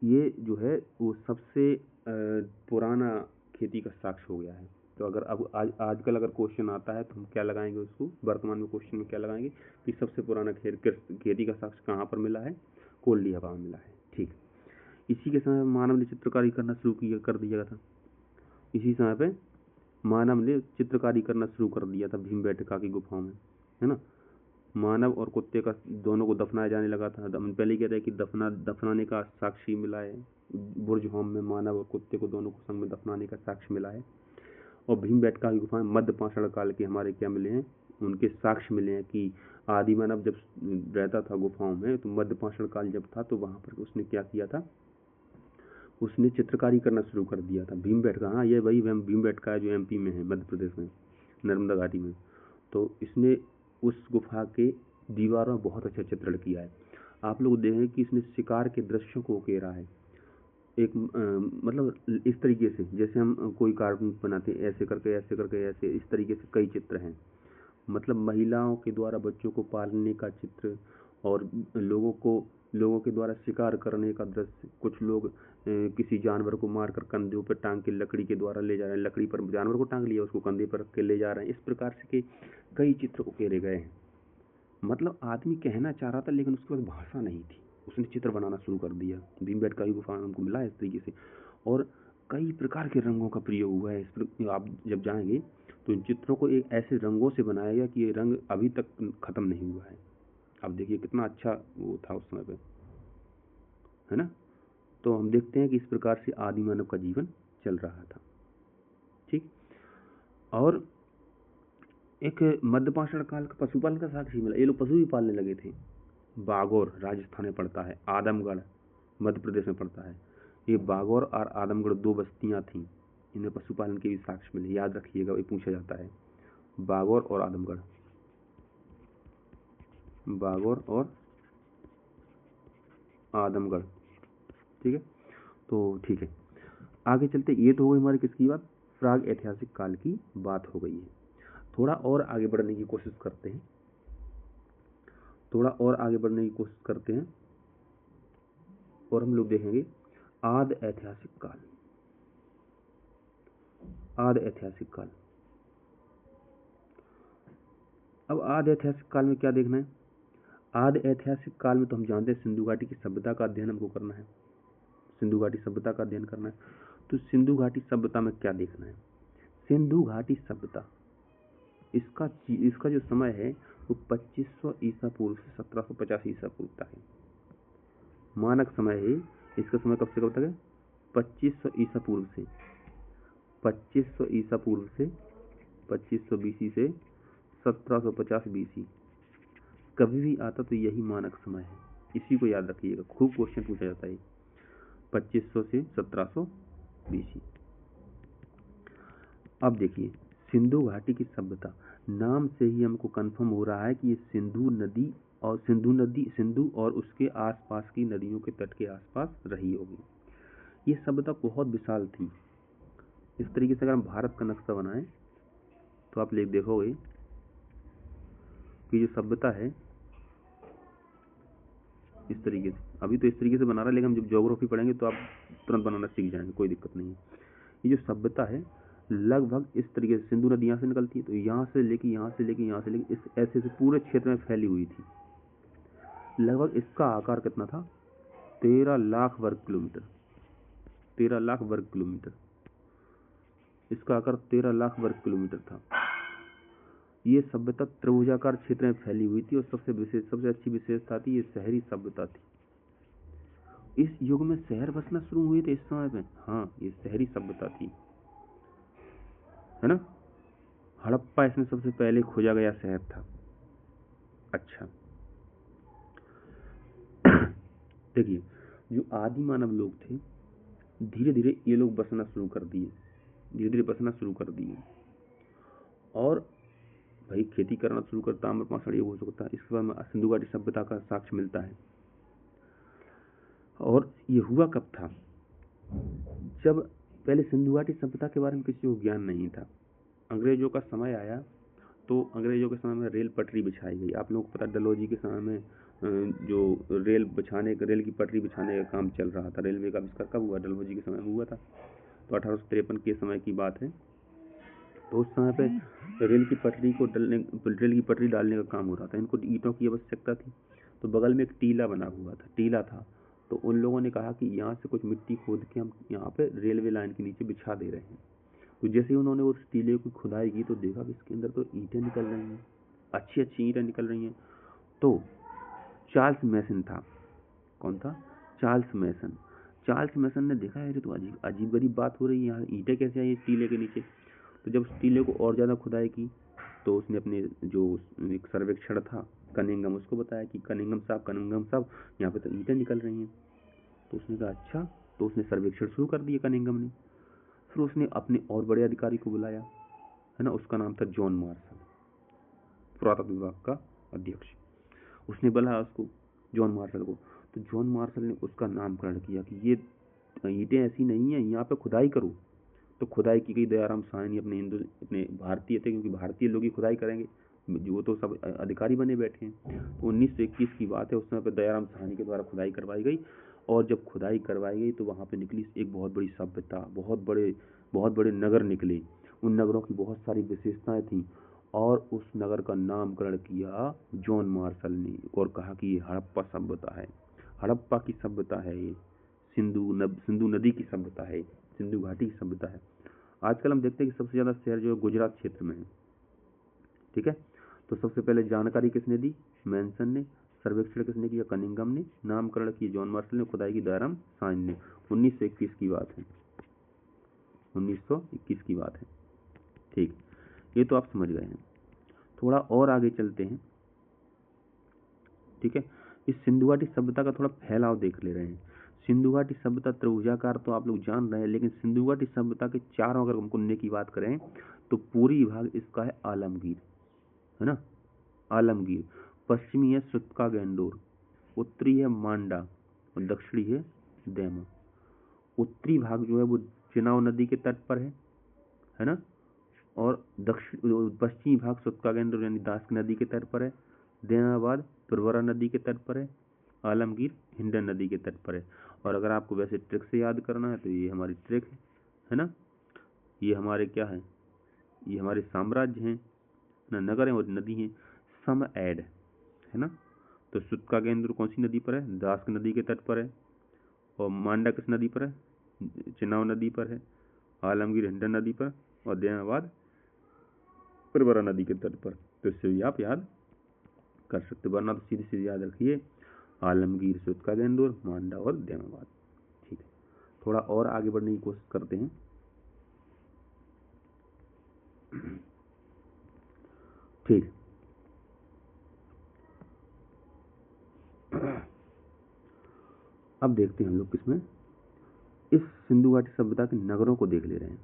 ये जो है वो सबसे पुराना खेती का साक्ष्य हो गया है। तो अगर अब आजकल अगर क्वेश्चन आता है तो हम क्या लगाएंगे उसको, वर्तमान में क्वेश्चन में क्या लगाएंगे कि सबसे पुराना खेती का साक्ष्य कहाँ पर मिला है, कोल्डी हवा में मिला है। ठीक, इसी के समय मानव ने चित्रकारी करना शुरू कर दिया था। इसी समय पे मानव ने चित्रकारी करना शुरू कर दिया था भीमबेटका की गुफाओं में, है ना। मानव और कुत्ते का दोनों को दफनाया जाने लगा था। हम पहले कह रहे हैं कि दफनाने का साक्षी मिला है, बुर्जहोम में मानव और कुत्ते को दोनों को संग में दफनाने का साक्ष्य मिला है। और भीमबेटका की गुफाएं मध्य पाषाण काल के हमारे क्या मिले हैं, उनके साक्ष्य मिले हैं कि आदि मानव जब रहता था गुफाओं में, तो मध्य पाषाण काल जब था तो वहां पर उसने क्या किया था, उसने चित्रकारी करना शुरू कर दिया था। भीमबेटका, हाँ ये वही भीमबेटका है जो एमपी में है, मध्य प्रदेश में, नर्मदा घाटी में। तो इसने उस गुफा के दीवारों में बहुत अच्छा चित्रण किया है। आप लोग देखें कि इसने शिकार के दृश्यों को उकेरा है, एक मतलब इस तरीके से जैसे हम कोई कार्टून बनाते हैं, ऐसे करके ऐसे करके ऐसे, इस तरीके से कई चित्र हैं। मतलब महिलाओं के द्वारा बच्चों को पालने का चित्र, और लोगों के द्वारा शिकार करने का दृश्य। कुछ लोग किसी जानवर को मारकर कंधों पर टांग के लकड़ी के द्वारा ले जा रहे हैं, लकड़ी पर जानवर को टांग लिया, उसको कंधे पर रख के ले जा रहे हैं। इस प्रकार से के कई चित्र उकेरे गए हैं। मतलब आदमी कहना चाह रहा था लेकिन उसके पास भाषा नहीं थी, उसने चित्र बनाना शुरू कर दिया। भीमबेटका की गुफा हमको मिला है इस तरीके से, और कई प्रकार के रंगों का प्रयोग हुआ है। इस पर आप जब जाएंगे तो इन चित्रों को एक ऐसे रंगों से बनाया गया कि ये रंग अभी तक खत्म नहीं हुआ है। अब देखिए कितना अच्छा वो था उस समय पे, है ना। तो हम देखते हैं कि इस प्रकार से आदि मानव का जीवन चल रहा था। ठीक, और एक मध्य पाषाण काल का पशुपालन का साक्ष्य मिला। ये लोग पशु भी पालने लगे थे। बागौर राजस्थान में पड़ता है, आदमगढ़ मध्य प्रदेश में पड़ता है। ये बागौर और आदमगढ़ दो बस्तियां थीं, इनमें पशुपालन के भी साक्ष्य मिले। याद रखिएगा, ये पूछा जाता है, बागौर और आदमगढ़, बागौर और आदमगढ़। ठीक है, तो ठीक है, आगे चलते। ये तो हो गई हमारी किसकी बात, प्राग ऐतिहासिक काल की बात हो गई है। थोड़ा और आगे बढ़ने की कोशिश करते हैं, थोड़ा और आगे बढ़ने की कोशिश करते हैं, और हम लोग देखेंगे आदि ऐतिहासिक काल। आदि ऐतिहासिक काल, अब आदि ऐतिहासिक काल में क्या देखना है। आदि ऐतिहासिक काल में तो हम जानते हैं सिंधु घाटी की सभ्यता का अध्ययन हमको करना है, सिंधु घाटी सभ्यता का अध्ययन करना है। तो सिंधु घाटी सभ्यता में क्या देखना है, सिंधु घाटी सभ्यता, इसका जो समय है वो 2500 ईसा पूर्व से 1750 ईसा पूर्व तक है। मानक समय है इसका, समय कब से कब तक है, 2500 ईसा पूर्व से 2500 ईसा पूर्व से 2500 बीसी से 1750 बीसी, कभी भी आता तो यही मानक समय है। इसी को याद रखिएगा, खूब क्वेश्चन पूछा जाता है, 2500 से 1700 बीसी। अब देखिए सिंधु घाटी की सभ्यता, नाम से ही हमको कंफर्म हो रहा है कि ये सिंधु और उसके आसपास की नदियों के तट के आसपास रही होगी। ये सभ्यता बहुत विशाल थी। इस तरीके से अगर हम भारत का नक्शा बनाएं तो आप देखोगे कि जो सभ्यता है इस तरीके से, अभी तो इस तरीके से बना रहा है, लेकिन हम जब ज्योग्राफी पढ़ेंगे तो आप तुरंत बनाना सीख जाएंगे, कोई दिक्कत नहीं है। ये जो सभ्यता है लगभग इस तरीके से, सिंधु नदी यहाँ से निकलती है तो यहाँ से लेके यहाँ से लेके यहाँ से लेके इस ऐसे से पूरे क्षेत्र में फैली हुई थी। लगभग इसका आकार कितना था, 13 लाख वर्ग किलोमीटर, 13 लाख वर्ग किलोमीटर, इसका आकार 13 लाख वर्ग किलोमीटर था। ये सभ्यता त्रिभुजाकार क्षेत्र में फैली हुई थी, और सबसे अच्छी विशेषता थी ये शहरी सभ्यता थी। इस युग में शहर बसना शुरू हुए थे इस समय पे, हाँ ये शहरी सभ्यता थी, है ना। हड़प्पा इसमें सबसे पहले खोजा गया शहर था। अच्छा देखिए, जो आदि मानव लोग थे धीरे धीरे ये लोग बसना शुरू कर दिए, धीरे धीरे बसना शुरू कर दिए, और भाई खेती करना शुरू करता, ताम्र पाषाण युग हो सकता है। इसके बाद में सिंधु घाटी सभ्यता का साक्ष्य मिलता है। और ये हुआ कब था, जब पहले सिंधु घाटी सभ्यता के बारे में किसी को ज्ञान नहीं था। अंग्रेजों का समय आया तो अंग्रेजों के समय में रेल पटरी बिछाई गई। आप लोगों को पता है डलहौजी के समय में जो रेल की पटरी बिछाने का काम चल रहा था। रेलवे का आविष्कार कब हुआ? डलहौजी के समय में हुआ था। तो 1853 के समय की बात है। तो उस समय पे रेल की पटरी डालने का काम हो रहा था। इनको ईंटों की आवश्यकता थी। तो बगल में एक टीला था। तो उन लोगों ने कहा कि यहाँ से कुछ मिट्टी खोद के हम यहाँ पे रेलवे लाइन के नीचे बिछा दे रहे हैं। तो जैसे ही उन्होंने उस टीले की खुदाई की तो देखा कि इसके अंदर तो ईंटें निकल रही हैं, अच्छी अच्छी ईंटें निकल रही हैं। तो चार्ल्स मैसन था। कौन था? चार्ल्स मैसन ने देखा यार, तो अजीब गरीब बात हो रही है, यहाँ ईंटें कैसे आई इस टीले के नीचे। तो जब उस टीले को और ज़्यादा खुदाई की तो उसने अपने जो एक सर्वेक्षण था कनिंघम, उसको बताया कि कनिंघम साहब यहाँ पे तो ईंटें निकल रही हैं। तो उसने कहा अच्छा। तो उसने सर्वेक्षण शुरू कर दिया कनिंघम ने। फिर उसने अपने और बड़े अधिकारी को बुलाया, है ना, उसका नाम था जॉन मार्शल, पुरातत्व विभाग का अध्यक्ष। उसने बुलाया उसको, जॉन मार्शल को। तो जॉन मार्शल ने उसका नामकरण किया कि ये ईंटें ऐसी नहीं है, यहाँ पे खुदाई करो। तो खुदाई की गई। दयाराम साहनी अपने भारतीय थे, क्योंकि भारतीय लोग ही खुदाई करेंगे, जो तो सब अधिकारी बने बैठे हैं। तो 1921 की बात है। उस समय पर दयाराम साहनी के द्वारा खुदाई करवाई गई। और जब खुदाई करवाई गई तो वहाँ पे निकली एक बहुत बड़ी सभ्यता, बहुत बड़े नगर निकले। उन नगरों की बहुत सारी विशेषताएं थीं और उस नगर का नामकरण किया जॉन मार्शल ने और कहा कि ये हड़प्पा सभ्यता है, हड़प्पा की सभ्यता है, ये सिंधु नदी की सभ्यता है, सिंधु घाटी की सभ्यता है। आजकल हम देखते हैं कि सबसे ज़्यादा शहर जो है गुजरात क्षेत्र में है। ठीक है। तो सबसे पहले जानकारी किसने दी? मैनसन ने। सर्वेक्षण किसने किया? कनिंघम ने। नामकरण किया जॉन मार्शल ने। खुदाई की दयाराम साहनी ने। 1921 की बात है। 1921 की बात है। ठीक, ये तो आप समझ गए हैं। थोड़ा और आगे चलते हैं। ठीक है। इस सिंधु घाटी सभ्यता का थोड़ा फैलाव देख ले रहे हैं। सिंधु घाटी सभ्यता त्रिभुजाकार तो आप लोग जान रहे हैं, लेकिन सिंधु घाटी सभ्यता के चारों अगर हम कुन्ने की बात करें तो पूरी भाग इसका है आलमगीर, है ना, आलमगीर। पश्चिमी है सुत्का गैंडोर, उत्तरी है मांडा और दक्षिणी है देमा। उत्तरी भाग जो है वो चिनाव नदी के तट पर है ना, और पश्चिमी भाग सुत्का गैंडोर यानी दास नदी के तट पर है। देमाबाद प्रवरा नदी के तट पर है। आलमगीर हिंडन नदी के तट पर है। और अगर आपको वैसे ट्रिक से याद करना है तो ये हमारी ट्रिक है ना, ये हमारे क्या है, ये हमारे साम्राज्य हैं ना, नगर हैं और नदी हैं, सम ऐड है ना। तो सुत्का गेंद्र कौन सी नदी पर है? दास नदी के तट पर है। और मांडा किस नदी पर है? चिनाव नदी पर है। आलमगीर हिंडन नदी पर और देमाबाद प्रवरा नदी के तट पर। तो इससे भी आप याद कर सकते, वरना तो सीधे सीधे याद रखिए आलमगीर, सुत्का गेंदूर, मांडा और देमाबाद। ठीक है, थोड़ा और आगे बढ़ने की कोशिश करते हैं। ठीक, अब देखते हैं हम लोग किसमें, इस सिंधु घाटी सभ्यता के नगरों को देख ले रहे हैं।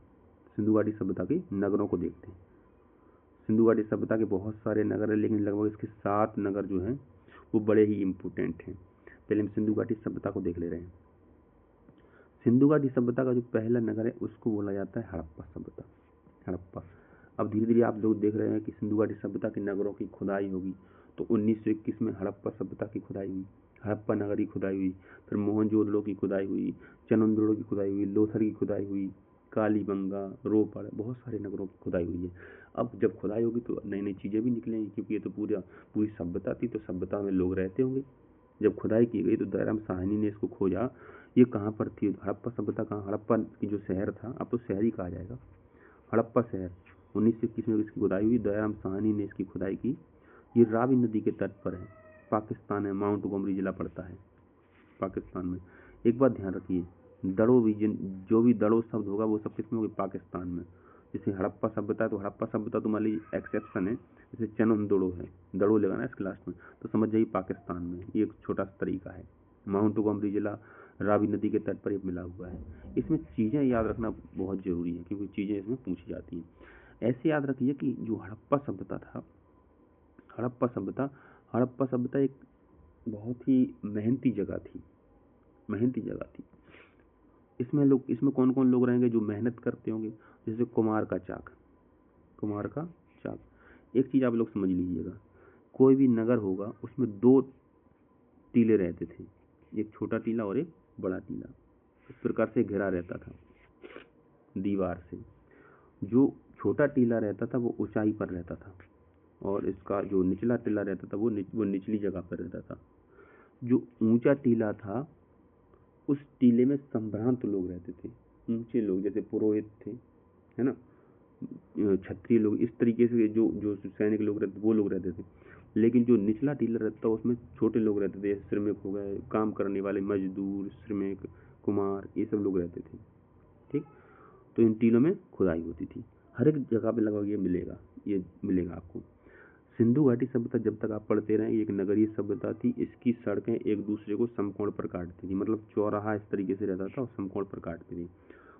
सिंधु घाटी सभ्यता के नगरों को देखते हैं। सिंधु घाटी सभ्यता के बहुत सारे नगर हैं, लेकिन लगभग इसके 7 नगर जो हैं वो बड़े ही इम्पोर्टेंट हैं। पहले हम सिंधु घाटी सभ्यता को देख ले रहे हैं। सिंधु घाटी सभ्यता का जो पहला नगर है उसको बोला जाता है हड़प्पा सभ्यता। हड़प्पा। अब धीरे धीरे आप लोग देख रहे हैं कि सिंधु घाटी सभ्यता के नगरों की खुदाई होगी। तो 1921 में हड़प्पा सभ्यता की खुदाई हुई, हड़प्पा नगर की खुदाई हुई। फिर मोहनजोदड़ो की खुदाई हुई, चननदोड़ो की खुदाई हुई, लोथर की खुदाई हुई, कालीबंगा, रोपड़, बहुत सारे नगरों की खुदाई हुई है। अब जब खुदाई होगी तो नई नई चीज़ें भी निकलेंगी, क्योंकि ये तो पूरी सभ्यता थी, तो सभ्यता में लोग रहते होंगे। जब खुदाई की गई तो दयाराम साहनी ने इसको खोजा, ये कहाँ पर थी हड़प्पा सभ्यता, कहाँ? हड़प्पा की जो शहर था, अब तो शहर ही कहा जाएगा, हड़प्पा शहर। 1921 में इसकी खुदाई हुई, दयाराम साहनी ने इसकी खुदाई की। ये रावी नदी के तट पर है, पाकिस्तान है, माउंट गोमरी जिला पड़ता है पाकिस्तान में। एक बात ध्यान रखिए, दड़ो भी जो भी दड़ो शब्द होगा वो सब किसमें होगा? पाकिस्तान में। जैसे हड़प्पा सभ्यता है तो हड़प्पा सभ्यता तो मान लीजिए एक्सेप्शन है, जैसे चननदोड़ो है, दड़ो लगाना इसके लास्ट में, तो समझ जाइए पाकिस्तान में। ये एक छोटा सा तरीका है। माउंट गोमरी जिला रावी नदी के तट पर ये मिला हुआ है। इसमें चीज़ें याद रखना बहुत ज़रूरी है, क्योंकि चीज़ें इसमें पूछी जाती हैं। ऐसे याद रखिए कि जो हड़प्पा सभ्यता था, हड़प्पा सभ्यता एक बहुत ही मेहनती जगह थी, इसमें कौन कौन लोग रहेंगे जो मेहनत करते होंगे? जैसे कुमार का चाक, कुम्हार का चाक। एक चीज़ आप लोग समझ लीजिएगा, कोई भी नगर होगा उसमें 2 टीले रहते थे, एक छोटा टीला और एक बड़ा टीला। इस प्रकार से घिरा रहता था दीवार से। जो छोटा टीला रहता था वो ऊंचाई पर रहता था और इसका जो निचला टीला रहता था वो निचली जगह पर रहता था। जो ऊंचा टीला था उस टीले में संभ्रांत लोग रहते थे, ऊंचे लोग, जैसे पुरोहित थे, है ना, क्षत्रिय लोग, इस तरीके से जो जो सैनिक लोग रहते वो लोग रहते थे। लेकिन जो निचला टीला रहता था उसमें छोटे लोग रहते थे, श्रमिक हो गए, काम करने वाले मजदूर, श्रमिक, कुमार, ये सब लोग रहते थे। ठीक, तो इन टीलों में खुदाई होती थी। हर एक जगह पे लगभग ये मिलेगा आपको। सिंधु घाटी सभ्यता जब तक आप पढ़ते रहे, एक नगरीय सभ्यता थी। इसकी सड़कें एक दूसरे को समकोण पर काटती थी, मतलब चौराहा इस तरीके से रहता था और समकोण पर काटती थी।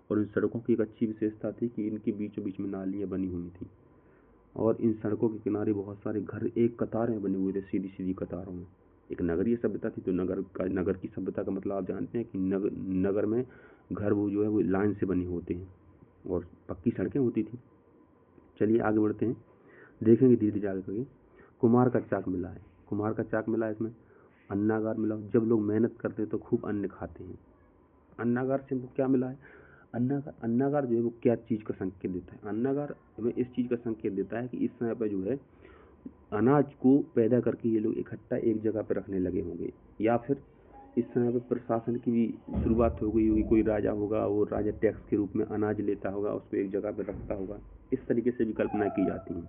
और इन सड़कों की एक अच्छी विशेषता थी कि इनके बीचों बीच में नालियाँ बनी हुई थी और इन सड़कों के किनारे बहुत सारे घर एक कतार में बने हुए थे, सीधी सीधी कतारों में। एक नगरीय सभ्यता थी, तो नगर की सभ्यता का मतलब आप जानते हैं कि नगर में घर वो जो है वो लाइन से बने होते हैं और पक्की सड़कें होती थी। चलिए आगे बढ़ते हैं, देखेंगे धीरे धीरे आगे करके। कुम्हार का चाक मिला है, कुम्हार का चाक मिला है, इसमें अन्नागार मिला। जब लोग मेहनत करते हैं तो खूब अन्न खाते हैं। अन्नागार से हमको क्या मिला है? अन्नागार जो है वो क्या चीज़ का संकेत देता है? अन्नागार हमें इस चीज़ का संकेत देता है कि इस समय पर जो है अनाज को पैदा करके ये लोग इकट्ठा एक जगह पर रखने लगे होंगे, या फिर इस समय पर प्रशासन की भी शुरुआत हो गई होगी। कोई राजा होगा, वो राजा टैक्स के रूप में अनाज लेता होगा, उसको एक जगह पर रखता होगा। इस तरीके से भी कल्पना की जाती है।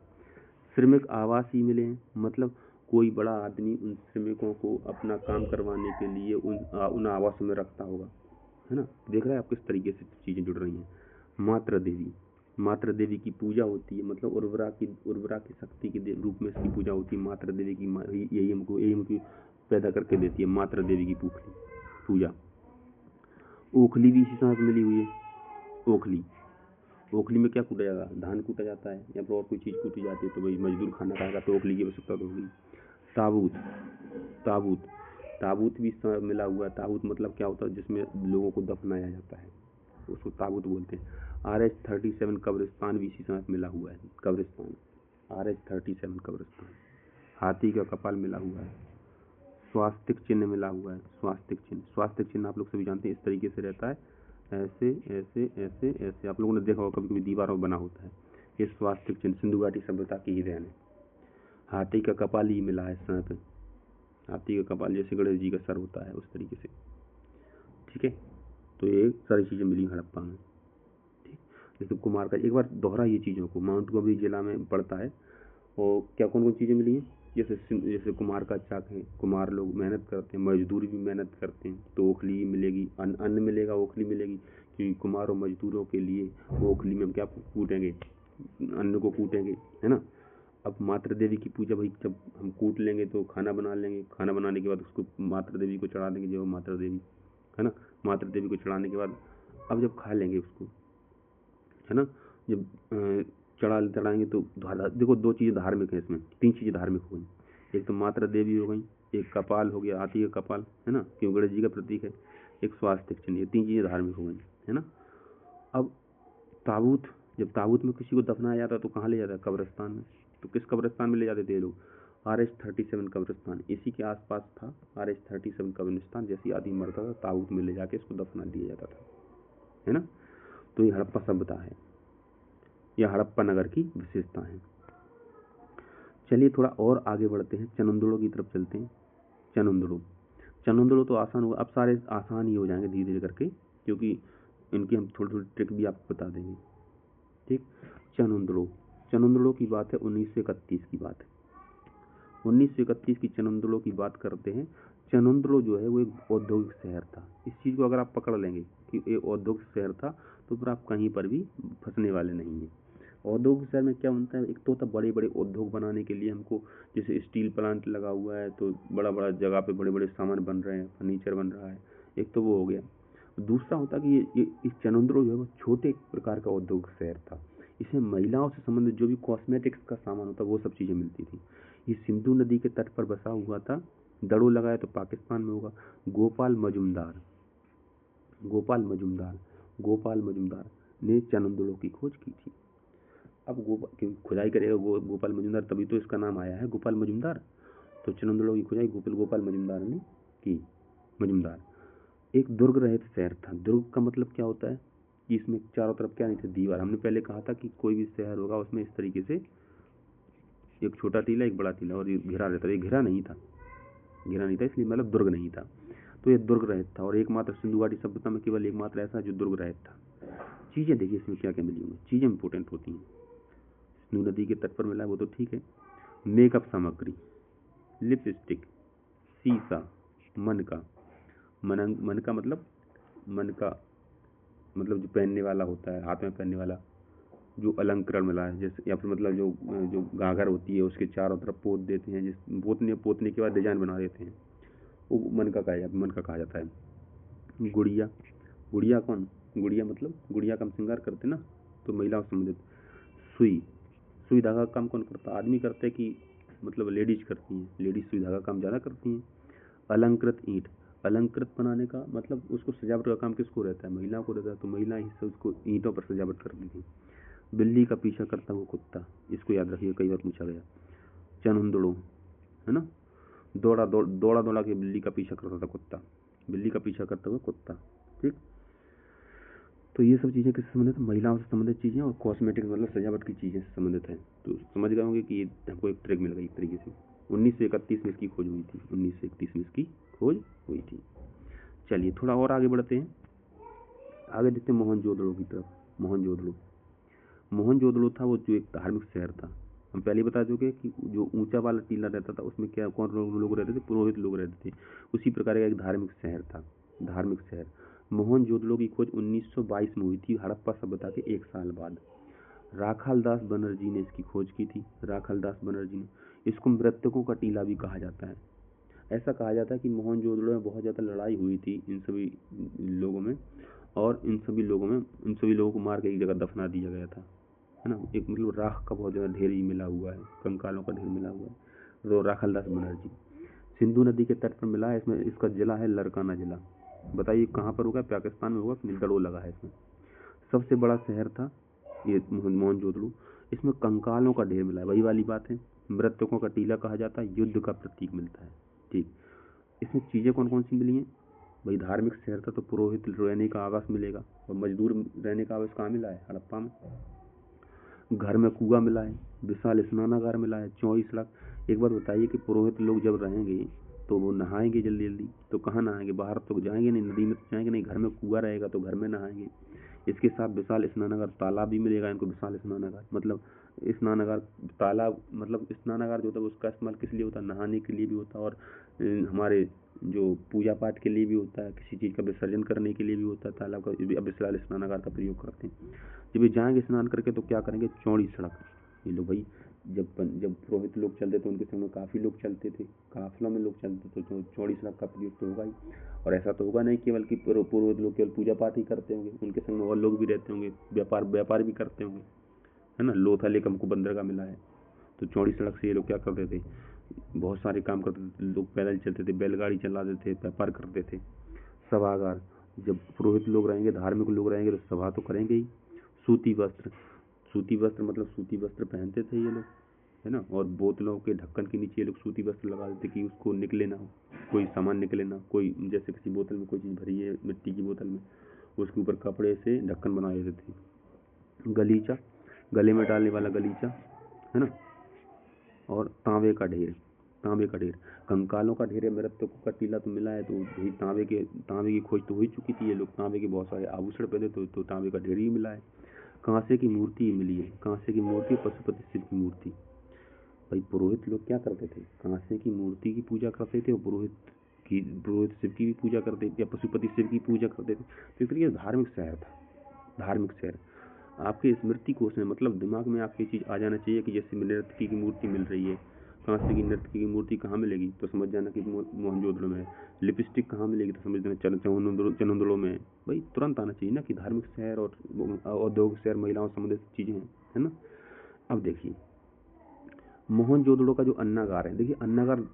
श्रमिक आवास ही मिले हैं, मतलब कोई बड़ा आदमी उन श्रमिकों को अपना काम करवाने के लिए उन आवासों में रखता होगा, है ना। देख रहे हैं आप किस तरीके से चीज़ें जुड़ रही हैं। मातृ देवी की पूजा होती है, मतलब उर्वरा की शक्ति के रूप में इसकी पूजा होती है। मातृ देवी की यही हमको पैदा करके देती है, मातृ देवी की पूजा। ओखली भी इसी साथ मिली हुई है। ओखली में क्या कूटा जाता है? धान कूटा जाता है या फिर और कोई चीज़ कूटी जाती है, तो भाई मजदूर खाना खाएगा तो ओखली की आवश्यकता तो होगी। ताबूत भी मिला हुआ है। ताबूत मतलब क्या होता है? जिसमें लोगों को दफनाया जाता है, उसको ताबूत बोलते हैं। RH-37 कब्रिस्तान भी इसी साथ मिला हुआ है। कब्रिस्तान RH-37 कब्रिस्तान। हाथी का कपाल मिला हुआ है। स्वास्तिक चिन्ह मिला हुआ है। स्वास्तिक चिन्ह आप लोग सभी जानते हैं, इस तरीके से रहता है, ऐसे ऐसे ऐसे ऐसे। आप लोगों ने देखा होगा, कभी कभी दीवारों में बना होता है। ये स्वास्तिक चिन्ह सिंधु घाटी सभ्यता की ही देन है। हाथी का कपाल ही मिला है समय पे, हाथी का कपाल जैसे गणेश जी का सर होता है उस तरीके से। ठीक है, तो ये सारी चीज़ें मिली हड़प्पा में। ठीक, जैसे कुमार का एक बार दोहरा ये चीज़ों को, माउंट आबू जिला में पड़ता है। और क्या कौन कौन चीज़ें मिली हैं? जैसे कुमार का चाक है, कुमार लोग मेहनत करते हैं, मजदूर भी मेहनत करते हैं, तो ओखली मिलेगी, अन्न मिलेगा, ओखली मिलेगी। क्योंकि कुमार और मजदूरों के लिए ओखली में हम क्या कूटेंगे? अन्न को कूटेंगे, है ना। अब मातृ देवी की पूजा, भाई जब हम कूट लेंगे तो खाना बना लेंगे, खाना बनाने के बाद उसको मातृ देवी को चढ़ा देंगे, जो मातृ देवी है ना। मातृ देवी को चढ़ाने के बाद अब जब खा लेंगे उसको, है ना, जब चढ़ाएंगे तो देखो 2 चीज़ें धार्मिक है इसमें, 3 चीज़ें धार्मिक हो गई। एक तो मातृ देवी हो गई, एक कपाल हो गया, हाथी का कपाल, है ना, क्यों गणेश जी का प्रतीक है, एक स्वास्तिक चिन्ह, ये 3 चीज़ें धार्मिक हो गई, है ना। अब जब ताबूत में किसी को दफनाया जाता है तो कहाँ ले जाता है? कब्रिस्तान में। तो किस कब्रिस्तान में ले जाते थे ये लोग? RH-37 कब्रिस्तान, इसी के आसपास था RH-37 कब्रिस्तान। जैसे आदमी मरता था ताबूत में ले जाके इसको दफना दिया जाता था, है ना। तो ये हड़प्पा सभ्यता है, यह हड़प्पा नगर की विशेषता है। चलिए थोड़ा और आगे बढ़ते हैं, चनंदड़ों की तरफ चलते हैं। चनंदड़ों तो आसान होगा, अब सारे आसान ही हो जाएंगे धीरे धीरे करके, क्योंकि इनकी हम थोड़ी थोड़ी ट्रिक भी आपको बता देंगे। ठीक, चनंदड़ों की बात है 1931 की बात है। 1931 की चनंदड़ों की बात करते हैं। चनंदड़ों जो है वो एक औद्योगिक शहर था। इस चीज़ को अगर आप पकड़ लेंगे कि ये औद्योगिक शहर था, तो फिर आप कहीं पर भी फंसने वाले नहीं हैं। औद्योगिक शहर में क्या बनता है? एक तो होता बड़े बड़े उद्योग बनाने के लिए हमको, जैसे स्टील प्लांट लगा हुआ है तो बड़ा बड़ा जगह पे बड़े बड़े सामान बन रहे हैं, फर्नीचर बन रहा है, एक तो वो हो गया। दूसरा होता कि ये इस चनंदड़ों जो है वो छोटे प्रकार का औद्योगिक शहर था। इसमें महिलाओं से संबंधित जो भी कॉस्मेटिक्स का सामान होता वो सब चीज़ें मिलती थी। ये सिंधु नदी के तट पर बसा हुआ था। दड़ो लगाए तो पाकिस्तान में होगा। गोपाल मजुमदार ने चनंदड़ों की खोज की थी। अब क्योंकि खुदाई करेगा गोपाल मजुमदार, तभी तो इसका नाम आया है गोपाल मजुमदार। तो चनंदड़ों की खुदाई गोपाल मजुमदार ने की। मजुमदार एक दुर्ग रहित शहर था। दुर्ग का मतलब क्या होता है कि इसमें चारों तरफ क्या नहीं थे, दीवार। हमने पहले कहा था कि कोई भी शहर होगा उसमें इस तरीके से एक छोटा टीला एक बड़ा टीला और ये घिरा रहता है। ये घिरा नहीं था इसलिए मतलब दुर्ग नहीं था। तो ये दुर्ग रहित था और एकमात्र सिंधु घाटी सभ्यता में केवल एकमात्र ऐसा जो दुर्ग रहित था। चीजें देखिए इसमें क्या क्या मिली हुई, चीजें इंपोर्टेंट होती हैं। सिंधु नदी के तट पर मिला है वो तो ठीक है। मेकअप सामग्री, लिपस्टिक, शीशा, मनका। मनका मतलब जो पहनने वाला होता है, हाथ में पहनने वाला जो अलंकरण मिला है, जैसे या फिर मतलब जो गागर होती है उसके चारों तरफ पोत देते हैं, जिस पोतने के बाद डिजाइन बना देते हैं, वो मनका कहा जाता है। गुड़िया मतलब गुड़िया का हम श्रृंगार करते हैं ना, तो महिलाओं से संबंधित। सुई धागा का काम कौन करता है? आदमी करते हैं कि मतलब लेडीज करती हैं, लेडीज सुई धागा काम ज़्यादा करती हैं। अलंकृत ईंट, अलंकृत बनाने का मतलब उसको सजावट का काम किसको रहता है? महिला को रहता है, तो महिला ही से उसको ईंटों पर सजावट करती थी। बिल्ली का पीछा करता हुआ कुत्ता, इसको याद रखिए, कई बार पूछा गया। चनहुंदड़ो है ना, दौड़ा के बिल्ली का पीछा करता था कुत्ता, बिल्ली का पीछा करता हुआ कुत्ता। ठीक, तो ये सब चीज़ें किससे संबंधित है? महिलाओं से संबंधित चीज़ें और कॉस्मेटिक मतलब सजावट की चीज़ें से संबंधित है। तो समझ गए होंगे कि ये हमको एक ट्रिक मिल गई एक तरीके से। 1931 में इसकी खोज हुई थी, 1931 में इसकी खोज हुई थी। चलिए थोड़ा और आगे बढ़ते हैं, आगे देखते हैं मोहनजोदड़ो की तरफ। मोहनजोदड़ो था वो जो एक धार्मिक शहर था। हम पहले बता चुके कि जो ऊंचा वाला टीला रहता था उसमें क्या कौन लोग रहते थे? पुरोहित लोग रहते थे। उसी प्रकार का एक धार्मिक शहर था, धार्मिक शहर। मोहनजोदड़ो की खोज 1922 में हुई थी, हड़प्पा सभ्यता के 1 साल बाद। राखालदास बनर्जी ने इसकी खोज की थी, राखालदास बनर्जी ने। इसको मृतकों का टीला भी कहा जाता है। ऐसा कहा जाता है कि मोहनजोदड़ो में बहुत ज़्यादा लड़ाई हुई थी इन सभी लोगों में, और इन सभी लोगों को मार के एक जगह दफना दिया गया था, है ना। एक मतलब राख का बहुत ज़्यादा ढेर ही मिला हुआ है, कंकालों का ढेर मिला हुआ है। तो राखालदास बनर्जी सिंधु नदी के तट पर मिला है। इसमें इसका जिला है लरकाना जिला। बताइए कहाँ पर होगा? पाकिस्तान में होगा, निदड़ो लगा है इसमें। सबसे बड़ा शहर था ये मोहनजोदड़ो। इसमें कंकालों का ढेर मिला है, वही वाली बात है। मृतकों का टीला कहा जाता है, युद्ध का प्रतीक मिलता है। ठीक, इसमें चीज़ें कौन कौन सी मिली हैं? भाई धार्मिक शहर था तो पुरोहित रहने का आवास मिलेगा, और मजदूर रहने का आवास कहाँ मिला है? हड़प्पा में। घर में कुआं मिला है, विशाल स्नानागार मिला है, 24 लाख। एक बात बताइए कि पुरोहित लोग जब रहेंगे तो वो नहाएंगे जल्दी जल्दी, तो कहाँ नहाएंगे? बाहर तो जाएंगे नहीं, नदी में तो जाएंगे नहीं, घर में कुआं रहेगा तो घर में नहाएंगे। इसके साथ विशाल स्नानागार, तालाब भी मिलेगा इनको। विशाल स्नानागार मतलब स्नानागार, तालाब मतलब स्नानागार जो होता है उसका इस्तेमाल किस लिए होता है? नहाने के लिए भी होता है, और हमारे जो पूजा पाठ के लिए भी होता है, किसी चीज़ का विसर्जन करने के लिए भी होता है। तालाब का विशाल स्नानागार का प्रयोग करते हैं। जब ये जाएंगे स्नान करके तो क्या करेंगे? चौड़ी सड़क। ये लोग भाई जब पुरोहित लोग चलते तो उनके संग में काफ़ी लोग चलते थे, काफिलों में लोग चलते, तो चौड़ी सड़क का प्रयोग तो होगा ही। और ऐसा तो होगा नहीं केवल कि पुरोहित लोग केवल पूजा पाठ ही करते होंगे, उनके संग में और लोग भी रहते होंगे, व्यापार भी करते होंगे, है ना। लोथा लेक हमको बंदरगाह मिला है। तो चौड़ी सड़क से ये लोग क्या करते थे? बहुत सारे काम करते थे। लोग पैदल चलते थे, बैलगाड़ी चलाते थे, व्यापार करते थे। सभागार, जब पुरोहित लोग रहेंगे, धार्मिक लोग रहेंगे तो सभा तो करेंगे ही। सूती वस्त्र मतलब सूती वस्त्र पहनते थे ये लोग, है ना। और बोतलों के ढक्कन के नीचे ये लोग सूती वस्त्र लगा देते कि उसको निकले ना, कोई सामान निकले ना। कोई जैसे किसी बोतल में कोई चीज़ भरी है, मिट्टी की बोतल में, उसके ऊपर कपड़े से ढक्कन बना देते थे। गलीचा, गले में डालने वाला गलीचा, है ना। और तांबे का ढेर, कंकालों का ढेर है। मृतकों का टीला तो मिला है, तो भाई तांबे की खोज तो हो ही चुकी थी। ये लोग तांबे के बहुत सारे आभूषण पहने, तो तांबे का ढेर ही मिला है। कांसे की मूर्ति मिली है, कांसे की मूर्ति, पशुपति शिव की मूर्ति। भाई पुरोहित लोग क्या करते थे? कांसे की मूर्ति की पूजा करते थे, और पुरोहित शिव की भी पूजा करते थे, या पशुपति शिव की पूजा करते थे। तो एक तरीके धार्मिक शहर था, धार्मिक शहर। आपके स्मृति कोश में मतलब दिमाग में आपकी चीज़ आ जाना चाहिए कि जैसे नर्तकी की मूर्ति मिल रही है, कांसे की नर्तकी की मूर्ति कहाँ मिलेगी? तो समझ जाना कि मोहनजोदड़ो में है। लिपस्टिक कहाँ मिलेगी? तो समझ जाना चनहुंदड़ो में है। भाई तुरंत आना चाहिए ना कि धार्मिक शहर और औद्योगिक शहर, महिलाओं से संबंधित चीज़ें हैं, है ना। अब देखिए मोहनजोदड़ो का जो अन्नागार है, देखिए अन्नागार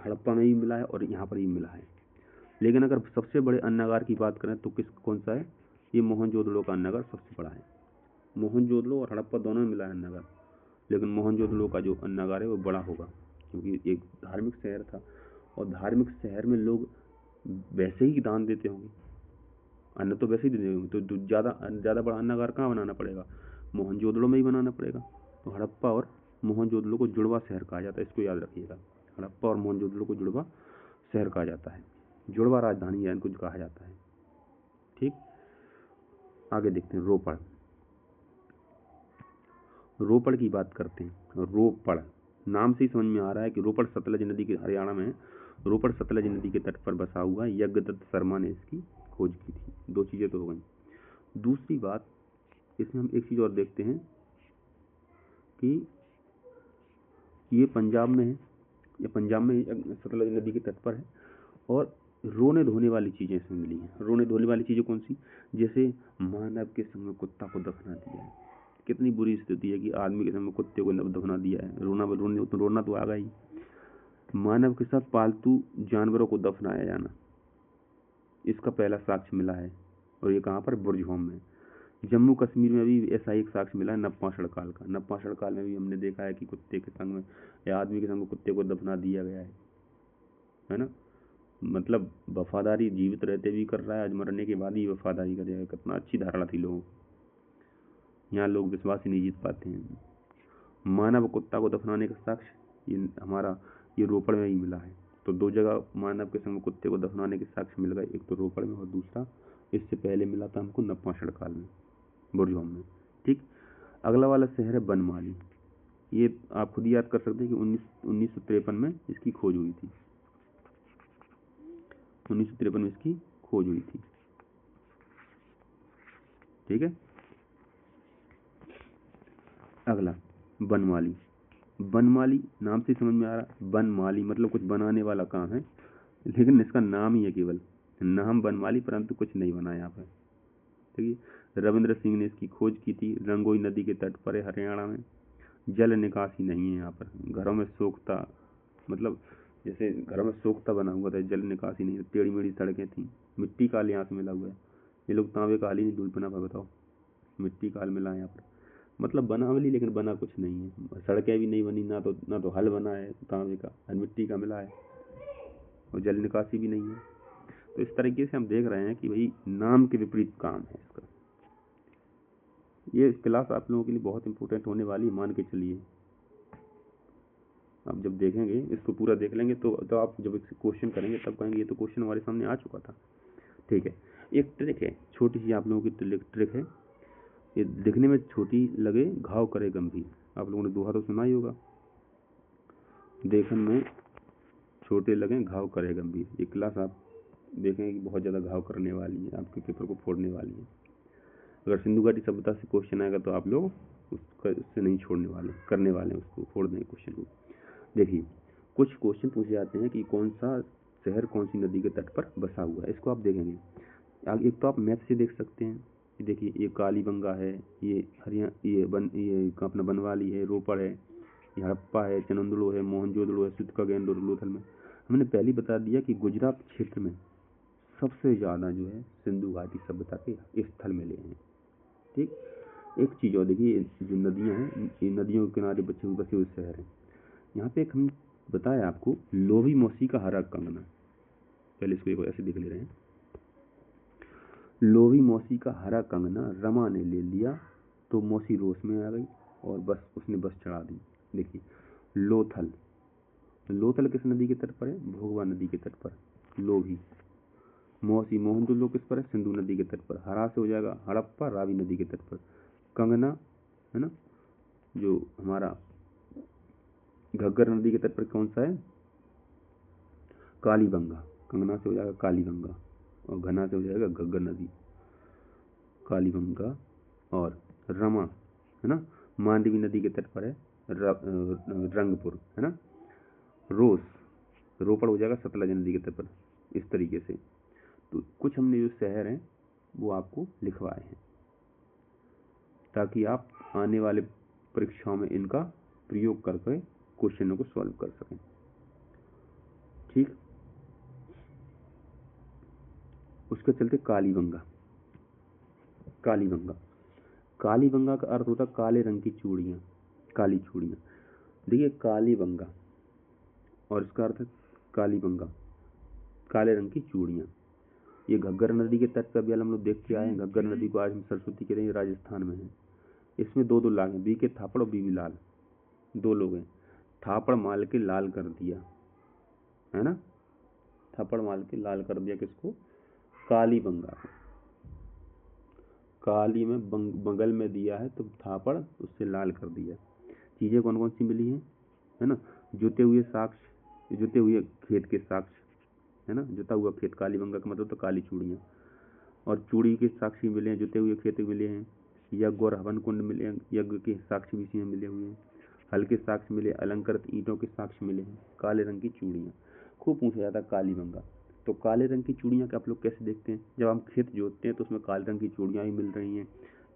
हड़प्पा में भी मिला है और यहाँ पर भी मिला है। लेकिन अगर सबसे बड़े अन्नागार की बात करें तो कौन सा है? ये मोहनजोदड़ो का अन्नागार सबसे बड़ा है। मोहनजोदड़ो और हड़प्पा दोनों में मिला है नगर, लेकिन मोहनजोदड़ो का जो नगर है वो बड़ा होगा, क्योंकि एक धार्मिक शहर था और धार्मिक शहर में लोग वैसे ही दान देते होंगे, अन्न तो वैसे ही देते होंगे, तो ज़्यादा बड़ा अन्नागार कहाँ बनाना पड़ेगा, मोहनजोदड़ो में ही बनाना पड़ेगा। तो हड़प्पा और मोहनजोदड़ो को जुड़वा शहर कहा जाता है, इसको याद रखिएगा। हड़प्पा और मोहनजोदड़ो को जुड़वा शहर कहा जाता है, जुड़वा राजधानी है इनको कहा जाता है। ठीक, आगे देखते हैं रोपड़। रोपड़ की बात करते हैं। रोपड़ नाम से ही समझ में आ रहा है कि रोपड़ सतलज नदी के हरियाणा में है। रोपड़ सतलज नदी के तट पर बसा हुआ है। यज्ञदत्त शर्मा ने इसकी खोज की थी। दो चीज़ें तो हो गई। दूसरी बात, इसमें हम एक चीज़ और देखते हैं कि ये पंजाब में है, ये पंजाब में सतलज नदी के तट पर है और रोने धोने वाली चीज़ें इसमें मिली हैं। रोने धोने वाली चीज़ें कौन सी, जैसे मानव के संग में कुत्ता को दफना दिया है। कितनी बुरी स्थिति है कि आदमी के संग में कुत्ते को दफना दिया है, रोना तो आ गया ही। मानव के साथ पालतू जानवरों को दफनाया जाना, इसका पहला साक्ष्य मिला है, और ये कहाँ पर, बुरजहोम में। जम्मू कश्मीर में भी ऐसा एक साक्ष्य मिला है नप्पाषण काल का। नप्पाषण काल में भी हमने देखा है कि कुत्ते के संग में या आदमी के संग में कुत्ते को दफना दिया गया है ना। मतलब वफादारी जीवित रहते भी कर रहा है, आज मरने के बाद ही वफादारी करेगा। कितना अच्छी धारणा थी लोगों को, यहाँ लोग विश्वास ही नहीं जीत पाते हैं। मानव कुत्ता को दफनाने का साक्ष्य ये रोपड़ में ही मिला है। तो दो जगह मानव के संग कुत्ते को दफनाने के साक्ष्य मिल गए, एक तो रोपड़ में और दूसरा इससे पहले मिला था हमको नप्पाषण काल में, बुरजहोम में। ठीक, अगला वाला शहर है बनमाली। ये आप खुद ही याद कर सकते हैं कि 1953 में इसकी खोज हुई थी। 1953 में इसकी खोज हुई थी। ठीक है, अगला बनमाली। बनमाली नाम से समझ में आ रहा, बनमाली मतलब कुछ बनाने वाला काम है, लेकिन इसका नाम ही है केवल नाम बनमाली, परंतु कुछ नहीं बना यहाँ पर। ठीक है, रविंद्र सिंह ने इसकी खोज की थी। रंगोई नदी के तट पर है, हरियाणा में। जल निकासी नहीं है यहाँ पर। घरों में सोखता, मतलब जैसे घरों में सोखता बना हुआ था, जल निकासी नहीं है। टेढ़ी मेढ़ी सड़कें थी। मिट्टी काल यहाँ से मिला हुआ है। ये लोग तांबे का हाल ही नहीं ढूंढ बना, बताओ, मिट्टी काल मिला है यहाँ पर। मतलब बनावली, लेकिन बना कुछ नहीं है। सड़कें भी नहीं बनी, ना तो हल बना है तांबे का, मिट्टी का मिला है, और जल निकासी भी नहीं है। तो इस तरीके से हम देख रहे हैं कि भाई नाम के विपरीत काम है इसका। ये क्लास आप लोगों के लिए बहुत इंपॉर्टेंट होने वाली, मान के चलिए। आप जब देखेंगे इसको पूरा देख लेंगे तो आप जब इससे क्वेश्चन करेंगे तब कहेंगे ये तो क्वेश्चन हमारे सामने आ चुका था। ठीक है, एक ट्रिक है, छोटी सी आप लोगों की ट्रिक है। ये दिखने में छोटी लगे, घाव करे गंभीर। आप लोगों ने दोहा तो सुना ही होगा, देखने में छोटे लगे, घाव करे गंभीर। ये क्लास आप देखेंगे कि बहुत ज़्यादा घाव करने वाली है, आपके पेपर को फोड़ने वाली है। अगर सिंधु घाटी सभ्यता से क्वेश्चन आएगा तो आप लोग उससे नहीं छोड़ने वाले, करने वाले हैं, उसको फोड़ देंगे क्वेश्चन को। देखिए, कुछ क्वेश्चन पूछे जाते हैं कि कौन सा शहर कौन सी नदी के तट पर बसा हुआ है, इसको आप देखेंगे। एक तो आप मैप से देख सकते हैं, देखिए ये कालीबंगा है, ये ये अपना बनवाली है, रोपड़ है, ये हड़प्पा है, चनंदड़ो है, मोहनजोदड़ो है, सिद्धगंगा और लोथल में। हमने पहले बता दिया कि गुजरात क्षेत्र में सबसे ज़्यादा जो है सिंधु घाटी सभ्यता के स्थल मिले हैं। ठीक, एक चीज़ और देखिए, जो नदियाँ हैं, ये नदियों के किनारे बसे हुए शहर हैं। यहाँ पे एक हम बताया आपको, लोभी मौसी का हरा कंगना। पहले इसको ऐसे देख ले रहे हैं। लोभी मौसी का हरा कंगना रमा ने ले लिया, तो मौसी रोष में आ गई और उसने बस चढ़ा दी। देखिए, लोथल किस नदी के तट पर है, भोगवा नदी के तट पर। लोभी मौसी मोहनजोदड़ो किस पर है, सिंधु नदी के तट पर। हरा से हो जाएगा हड़प्पा, रावी नदी के तट पर। कंगना है ना, जो हमारा घग्गर नदी के तट पर कौन सा है, कालीबंगा। कंगना से हो जाएगा कालीबंगा, और घना से हो जाएगा घग्गर नदी, कालीबंगा। और रमा है ना, मांडवी नदी के तट पर है, रंगपुर है ना। रोपड़ हो जाएगा सतलज नदी के तट पर। इस तरीके से तो कुछ हमने जो शहर हैं वो आपको लिखवाए हैं, ताकि आप आने वाले परीक्षाओं में इनका प्रयोग करके क्वेश्चनों को सॉल्व कर सकें। ठीक, उसके चलते कालीबंगा। कालीबंगा का अर्थ होता है काले रंग की चूड़ियाँ, काली चूड़ियाँ। देखिए कालीबंगा और इसका अर्थ है कालीबंगा, काले रंग की चूड़ियाँ। ये घग्गर नदी के तट पर भी हम लोग देख के आए हैं। घग्गर नदी को आज हम सरस्वती कहते हैं, राजस्थान में है। इसमें दो दो लाल हैं, बी के थापड़ और बीवी लाल, दो लोग हैं। थापड़ माल के लाल कर दिया, है ना, थापड़ माल के लाल कर दिया किसको, कालीबंगा को। काली में बगल में दिया है तो थापड़ उससे लाल कर दिया। चीजें कौन कौन सी मिली हैं, है ना, जुते हुए साक्ष, जुते हुए खेत के साक्ष, है ना, जुता हुआ खेत, कालीबंगा का मतलब तो काली चूड़ियाँ। और चूड़ी के साक्षी मिले हैं, जुते हुए खेत मिले हैं। यज्ञ और हवन कुंड मिले हैं, यज्ञ के साक्षी भी इसी में मिले हुए हैं। हल के साक्ष्य मिले, अलंकृत ईंटों के साक्ष्य मिले हैं। काले रंग की चूड़ियाँ खूब पूछा जाता है कालीबंगा। तो काले रंग की चूड़ियाँ आप लोग कैसे देखते हैं, जब हम खेत जोतते हैं तो उसमें काले रंग की चूड़ियाँ ही मिल रही हैं,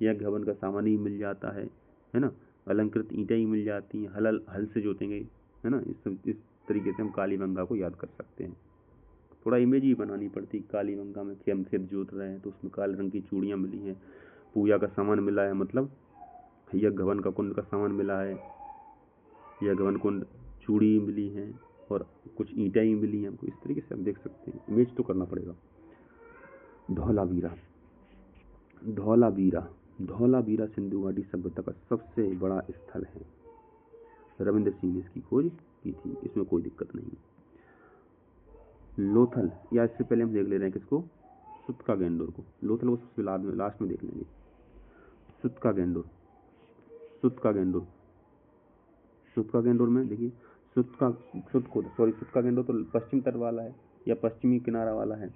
यज्ञ हवन का सामान ही मिल जाता है ना, अलंकृत ईंटें ही मिल जाती हैं, हल से जोतेंगे, है ना। इस तरीके से हम कालीबंगा को याद कर सकते हैं। थोड़ा इमेज ही बनानी पड़ती, कालीबंगा में हम खेत जोत रहे हैं तो उसमें काले रंग की चूड़ियाँ मिली हैं, पूजा का सामान मिला है, मतलब यज्ञ हवन का कुंड का सामान मिला है, यज्ञ हवन कुंड, चूड़ी मिली हैं और कुछ ईंटें ही मिली हैं हमको। इस तरीके से हम देख सकते हैं, इमेज तो करना पड़ेगा। धौलावीरा, धौलावीरा, धौलावीरा सिंधु घाटी सभ्यता का सबसे बड़ा स्थल है। रविंद्र सिंह ने इसकी खोज की थी, इसमें कोई दिक्कत नहीं। लोथल, या इससे पहले हम देख ले रहे हैं किसको, सुतका गेंडोर को। लोथल को सबसे लास्ट में देख लेंगे। सुतका गेंडोर, सुतका गेंडोर, सुतका गेंडोर में देखिए सुतका गेंडोर तो पश्चिम तट वाला है या पश्चिमी किनारा वाला है,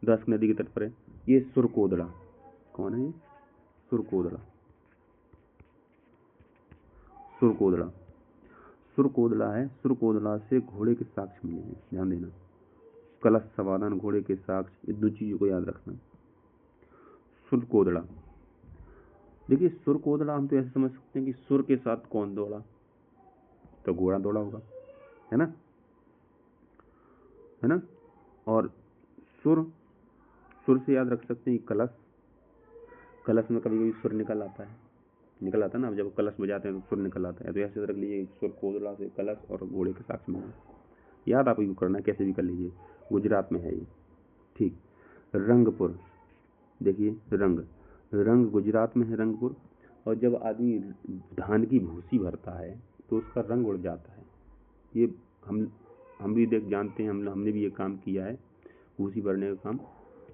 दस नदी के तट पर है। ये सुरकोदड़ा, कौन है ये, सुरकोदड़ा, सुरकोदड़ा, सुरकोदड़ा है। सुरकोदड़ा से घोड़े के साक्ष्य मिले हैं, ध्यान देना। कलश समाधान, घोड़े के साक्ष्य, ये दो चीजों को याद रखना। सुरकोदड़ा, देखिए सुरकोदड़ा हम तो ऐसे समझ सकते हैं कि सुर के साथ कौन दौड़ा, तो घोड़ा दौड़ा होगा, है ना, है ना। और सुर, सुर से याद रख सकते हैं कलश, कलश में कभी कभी सुर निकल आता है, निकल आता है ना, जब कलश बजाते हैं तो सुर निकल आता है। तो ऐसे रख लीजिए सुरकोदड़ा से कलश और घोड़े के साक्ष्य में याद आपको करना है, कैसे भी कर लीजिए। गुजरात में है ये, ठीक। रंगपुर, देखिए रंग, रंग गुजरात में है रंगपुर। और जब आदमी धान की भूसी भरता है तो उसका रंग उड़ जाता है। ये हम भी जानते हैं, हमने भी ये काम किया है, भूसी भरने का काम,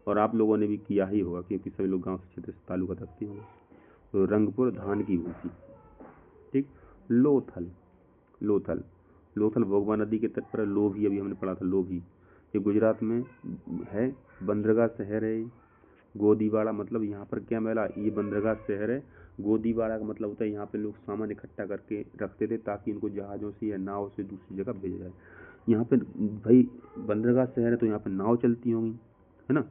और आप लोगों ने भी किया ही होगा क्योंकि सभी लोग गांव से क्षेत्र से ताल्लुक रखते होंगे। तो रंगपुर धान की भूसी, ठीक। लोथल, लोथल, लोथल भोगवा नदी के तट पर, लोभी अभी हमने पढ़ा था, लोभी, ये गुजरात में है, बंदरगाह शहर है। गोदीवाड़ा, मतलब यहाँ पर क्या मिला, ये बंदरगाह शहर है। गोदीवाड़ा का मतलब होता है यहाँ पे लोग सामान इकट्ठा करके रखते थे ताकि इनको जहाज़ों से या नाव से दूसरी जगह भेजा जाए। यहाँ पे भाई बंदरगाह शहर है तो यहाँ पे नाव चलती होंगी, है ना।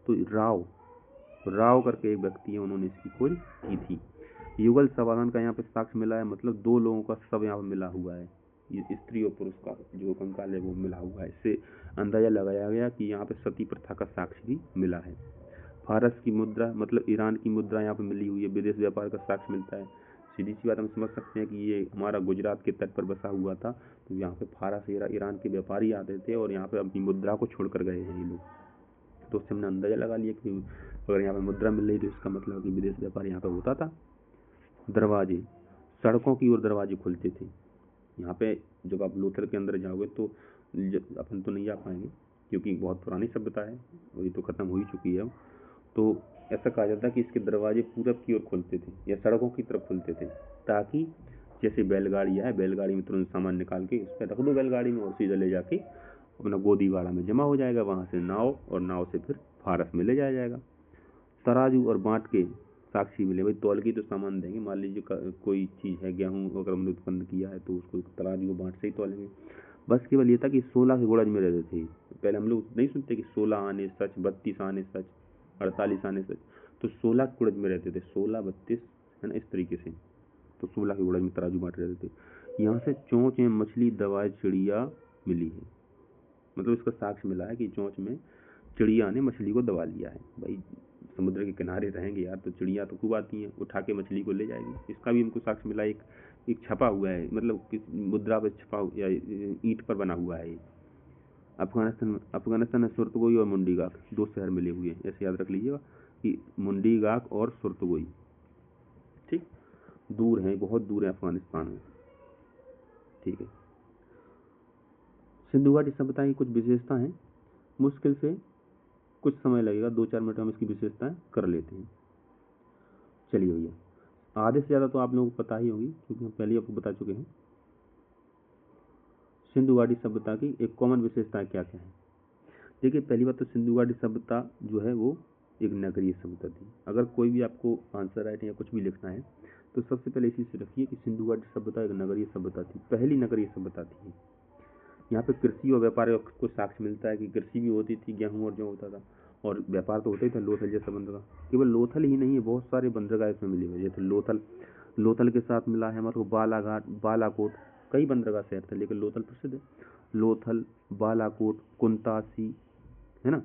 तो राव करके एक व्यक्ति है, उन्होंने इसकी खोज की थी। युगल समाधान का यहाँ पे साक्ष्य मिला है, मतलब दो लोगों का सब यहाँ पे मिला हुआ है, स्त्री और पुरुष का जो कंकाल है वो मिला हुआ है। इससे अंदाजा लगाया गया कि यहाँ पे सती प्रथा का साक्ष्य भी मिला है। फारस की मुद्रा, मतलब ईरान की मुद्रा यहाँ पे मिली हुई है, विदेश व्यापार का साक्ष्य मिलता है। सीधी सी बात हम समझ सकते हैं कि ये हमारा गुजरात के तट पर बसा हुआ था, तो यहाँ पे फारस ईरान के व्यापारी आते थे और यहाँ पे अपनी मुद्रा को छोड़कर गए हैं ये लोग। तो उससे हमने अंदाजा लगा लिया कि अगर यहाँ पे मुद्रा मिल रही तो इसका मतलब कि विदेश व्यापार यहाँ पे होता था। दरवाजे, सड़कों की ओर दरवाजे खुलते थे यहाँ पे। जब आप लोथल के अंदर जाओगे तो अपन तो नहीं जा पाएंगे क्योंकि बहुत पुरानी सभ्यता है और ये तो खत्म हो ही चुकी है। तो ऐसा कहा जाता है कि इसके दरवाजे पूरब की ओर खुलते थे या सड़कों की तरफ खुलते थे, ताकि जैसे बैलगाड़ी है, बैलगाड़ी में तुरंत सामान निकाल के उस पर रख दो बैलगाड़ी में और सीधा ले जाके अपना गोदीवाड़ा में जमा हो जाएगा, वहाँ से नाव और नाव से फिर फारस में ले जाया जाएगा। तराजू और बाँट के साक्षी मिले, भाई तौल की तो सामान देंगे, मान लीजिए कोई चीज़ है, गेहूँ अगर हमने उत्पन्न किया है तो उसको तराजू और बाँट से ही तौलेंगे। बस केवल ये था कि 16 के गुड़ज में रहते थे। पहले हम लोग नहीं सुनते कि 16 आने सच, 32 आने सच, 48 आने सच, तो 16 के गुड़ज में रहते थे, 16, 32, है ना, इस तरीके से। तो 16 के गुड़ज में तराजू बाँट रहते थे। यहाँ से चोंच में मछली दबाए चिड़िया मिली है, मतलब इसका साक्ष्य मिला है कि चोंच में चिड़िया ने मछली को दबा लिया है। भाई समुद्र के किनारे रहेंगे यार तो चिड़िया तो खूब आती हैं, उठा के मछली को ले जाएगी। इसका भी हमको साक्ष्य मिला, एक छपा हुआ है, मतलब मुद्रा पर छपा या ईंट पर बना हुआ है। अफगानिस्तान में सुरतगोई और मुंडीगाक 2 शहर मिले हुए हैं, ऐसे याद रख लीजिएगा कि मुंडीगाक और सुरतगोई, ठीक, दूर हैं, बहुत दूर है अफगानिस्तान में, ठीक है। सिंधु घाटी सभ्यता की कुछ विशेषता हैं, मुश्किल से कुछ समय लगेगा, 2-4 मिनट हम इसकी विशेषताएं कर लेते हैं। चलिए भैया, आधे से ज़्यादा तो आप लोगों को पता ही होगी क्योंकि हम पहले आपको बता चुके हैं। सिंधु घाटी सभ्यता की एक कॉमन विशेषताएं क्या क्या है। देखिए, पहली बात तो सिंधु घाटी सभ्यता जो है वो एक नगरीय सभ्यता थी। अगर कोई भी आपको आंसर राइटिंग या कुछ भी लिखना है तो सबसे पहले इसी से रखिए कि सिंधु घाटी सभ्यता एक नगरीय सभ्यता थी, पहली नगरीय सभ्यता थी। यहाँ पे कृषि और व्यापार को साक्ष्य मिलता है कि कृषि भी होती थी, गेहूं और जो होता था, और व्यापार तो होता ही था, लोथल जैसा बंदरगाह। केवल लोथल ही नहीं है, बहुत सारे बंदरगाह इसमें मिले हुए, जैसे लोथल के साथ मिला है हमारे को बालाघाट, बालाकोट, कई बंदरगाह शहर थे लेकिन लोथल प्रसिद्ध है। लोथल, बालाकोट, कुंतासी, है ना,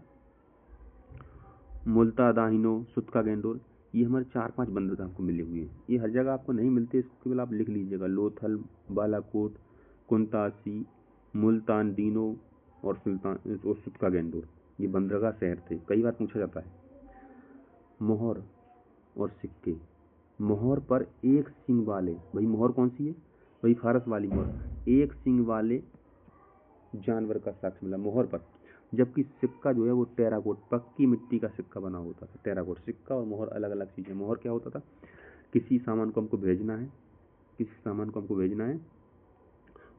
मुल्ता दाहिनो, सुतका गेंडोर, ये हमारे 4-5 बंदरगाह आपको मिले हुए हैं। ये हर जगह आपको नहीं मिलते, इसको केवल आप लिख लीजिएगा, लोथल, बालाकोट, कुंतासी, मुल्तान दीनो और सुतका गेंडोर, ये बंदरगाह शहर थे। कई बार पूछा जाता है। मोहर और सिक्के, मोहर पर एक सींग वाले, भाई मोहर कौन सी है, भाई फारस वाली मोहर, एक सींग वाले जानवर का साक्ष्य मिला मोहर पर, जबकि सिक्का जो है वो टेराकोट, पक्की मिट्टी का सिक्का बना होता था। टेराकोट, सिक्का और मोहर अलग अलग चीज़ें। मोहर क्या होता था, किसी सामान को हमको भेजना है, किसी सामान को हमको भेजना है,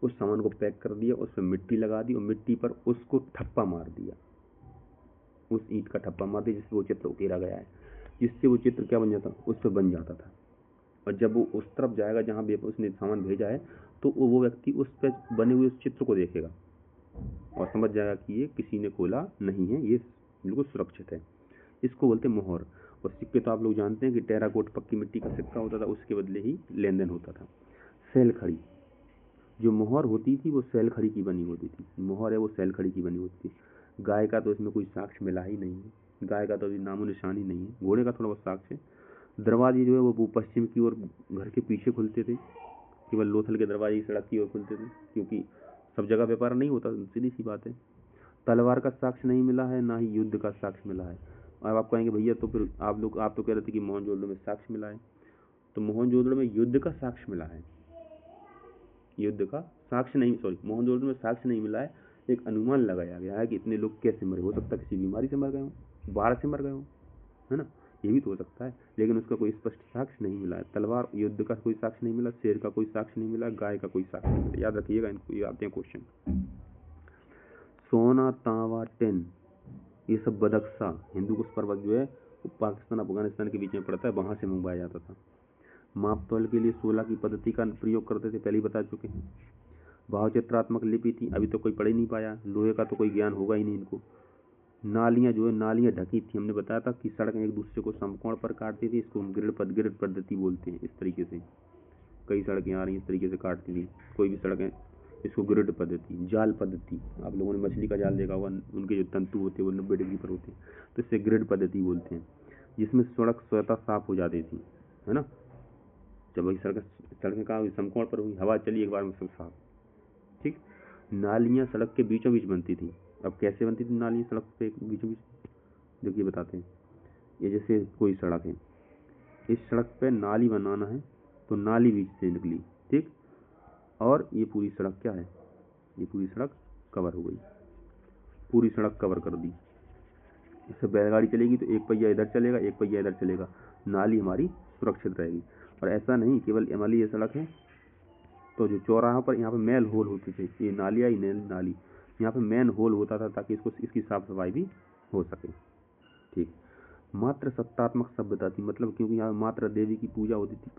उस सामान को पैक कर दिया, उस पर मिट्टी लगा दी और मिट्टी पर उसको ठप्पा मार दिया, उस ईंट का ठप्पा मार दिया जिससे वो चित्र उकेरा गया है, जिससे वो चित्र क्या बन जाता, उस पर बन जाता था। और जब वो उस तरफ जाएगा जहाँ उसने सामान भेजा है तो वो व्यक्ति उस पर बने हुए उस चित्र को देखेगा और समझ जाएगा कि ये किसी ने खोला नहीं है, ये बिल्कुल सुरक्षित है। इसको बोलते हैं मोहर। और सिक्के तो आप लोग जानते हैं कि टेराकोट, पक्की मिट्टी का सिक्का होता था, उसके बदले ही लेन देन होता था। सैल खड़ी, जो मोहर होती थी वो सैल खड़ी की बनी होती थी, मोहर है वो सैल खड़ी की बनी होती थी। गाय का तो इसमें कोई साक्ष्य मिला ही नहीं है, गाय का तो अभी नामो निशान ही नहीं है, घोड़े का थोड़ा बहुत साक्ष्य है। दरवाजे जो है वो पश्चिम की ओर घर के पीछे खुलते थे, केवल लोथल के दरवाजे सड़क की ओर खुलते थे क्योंकि सब जगह व्यापार नहीं होता, सीधी सी बात है। तलवार का साक्ष्य नहीं मिला है, ना ही युद्ध का साक्ष्य मिला है। अब आप कहेंगे भैया तो फिर आप तो कह रहे थे कि मोहनजोदड़ो में साक्ष्य मिला है, तो मोहनजोदड़ो में युद्ध का साक्ष्य मिला है, युद्ध का साक्ष्य नहीं, मोहनजोदड़ो में साक्ष्य नहीं मिला है। एक अनुमान लगाया गया है कि इतने लोग कैसे मरे, हो सकता है किसी बीमारी से मर गए हो, बाढ़ से मर गए हो, है ना, ये भी तो हो सकता है, लेकिन उसका कोई स्पष्ट साक्ष्य नहीं मिला है। तलवार युद्ध का कोई साक्ष्य नहीं मिला, शेर का कोई साक्ष्य नहीं मिला, गाय का कोई साक्ष्य नहीं मिला। याद रखिएगा, इनको ये आते हैं क्वेश्चन। सोना, तांबा, टिन, ये सब बदख्शा, हिंदुकुश पर्वत जो है वो पाकिस्तान अफगानिस्तान के बीच में पड़ता है, वहां से मंगवाया जाता था। माप तौल के लिए 16 की पद्धति का प्रयोग करते थे, पहले ही बता चुके हैं। भावचित्रात्मक लिपि थी, अभी तो कोई पढ़ ही नहीं पाया, लोहे का तो कोई ज्ञान होगा ही नहीं इनको। नालियाँ जो है, नालियाँ ढकी थी, हमने बताया था कि सड़कें एक दूसरे को समकोण पर काटती थी, इसको हम ग्रिड पद्धति बोलते हैं। इस तरीके से कई सड़कें आ रही इस तरीके से काटती थी, कोई भी सड़कें, इसको ग्रिड पद्धति। जाल पद्धति, आप लोगों ने मछली का जाल देखा होगा, उनके जो तंतु होते हैं वो 90 डिग्री पर होते हैं, तो इससे ग्रिड पद्धति बोलते हैं, जिसमें सड़क स्वतः साफ हो जाती थी, है ना। जब वही सड़कें कहाँ हुई, समकोण पर हुई, हवा चली एक बार में सब साफ, ठीक। नालियाँ सड़क के बीचों बीच बनती थी। अब कैसे बनती थी नालियाँ सड़क पे बीचों बीच, देखिए बताते हैं। ये जैसे कोई सड़क है, इस सड़क पे नाली बनाना है तो नाली बीच से निकली, ठीक, और ये पूरी सड़क क्या है, ये पूरी सड़क कवर हो गई, पूरी सड़क कवर कर दी। इससे बैलगाड़ी चलेगी तो एक पहिया इधर चलेगा, एक पहिया इधर चलेगा, नाली हमारी सुरक्षित रहेगी। और ऐसा नहीं केवल हमारी ये सड़क है तो जो चौराहा पर यहाँ पे मैल होल होते थे, ये नाली आई नाली, यहाँ पे मैन होल होता था ताकि इसकी साफ सफाई भी हो सके, ठीक। मात्र सत्तात्मक सभ्यता थी, मतलब क्योंकि यहाँ मात्र देवी की पूजा होती थी,